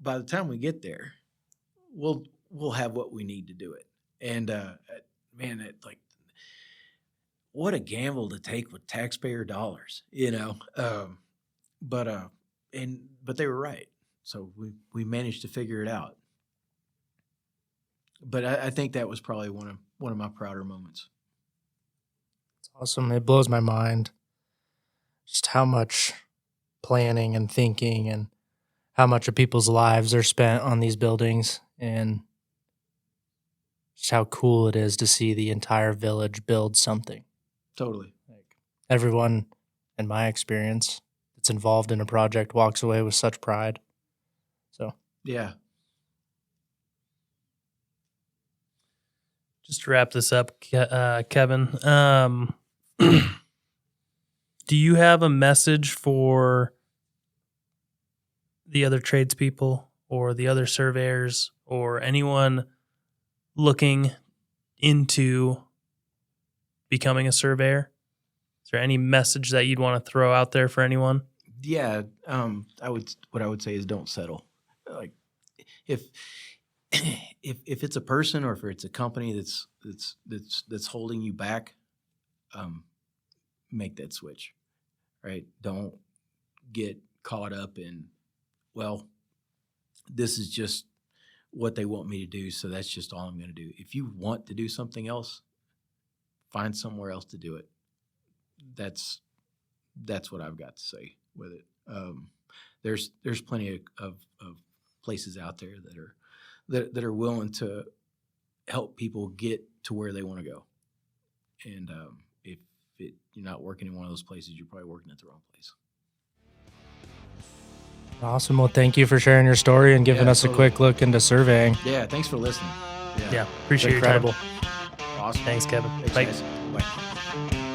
by the time we get there, we'll have what we need to do it. And man, it like. What a gamble to take with taxpayer dollars, but they were right. So we managed to figure it out. But I think that was probably one of my prouder moments. It's awesome. It blows my mind just how much planning and thinking and how much of people's lives are spent on these buildings, and just how cool it is to see the entire village build something. Totally. Like everyone, in my experience, that's involved in a project walks away with such pride. So yeah. Just to wrap this up, Kevin, do you have a message for the other tradespeople or the other surveyors or anyone looking into becoming a surveyor? Is there any message that you'd want to throw out there for anyone? Yeah, what I would say is don't settle. Like if it's a person or if it's a company that's holding you back, make that switch, right? Don't get caught up in, well, this is just what they want me to do, so that's just all I'm going to do. If you want to do something else, find somewhere else to do it. That's what I've got to say. with it. There's plenty of places out there that are willing to help people get to where they want to go. And if you're not working in one of those places, you're probably working at the wrong place. Awesome. Well, thank you for sharing your story and giving us a quick look into surveying. Yeah, thanks for listening. Yeah, appreciate your Incredible. time. Awesome. Thanks, Kevin. Thanks, Bye. guys. Bye.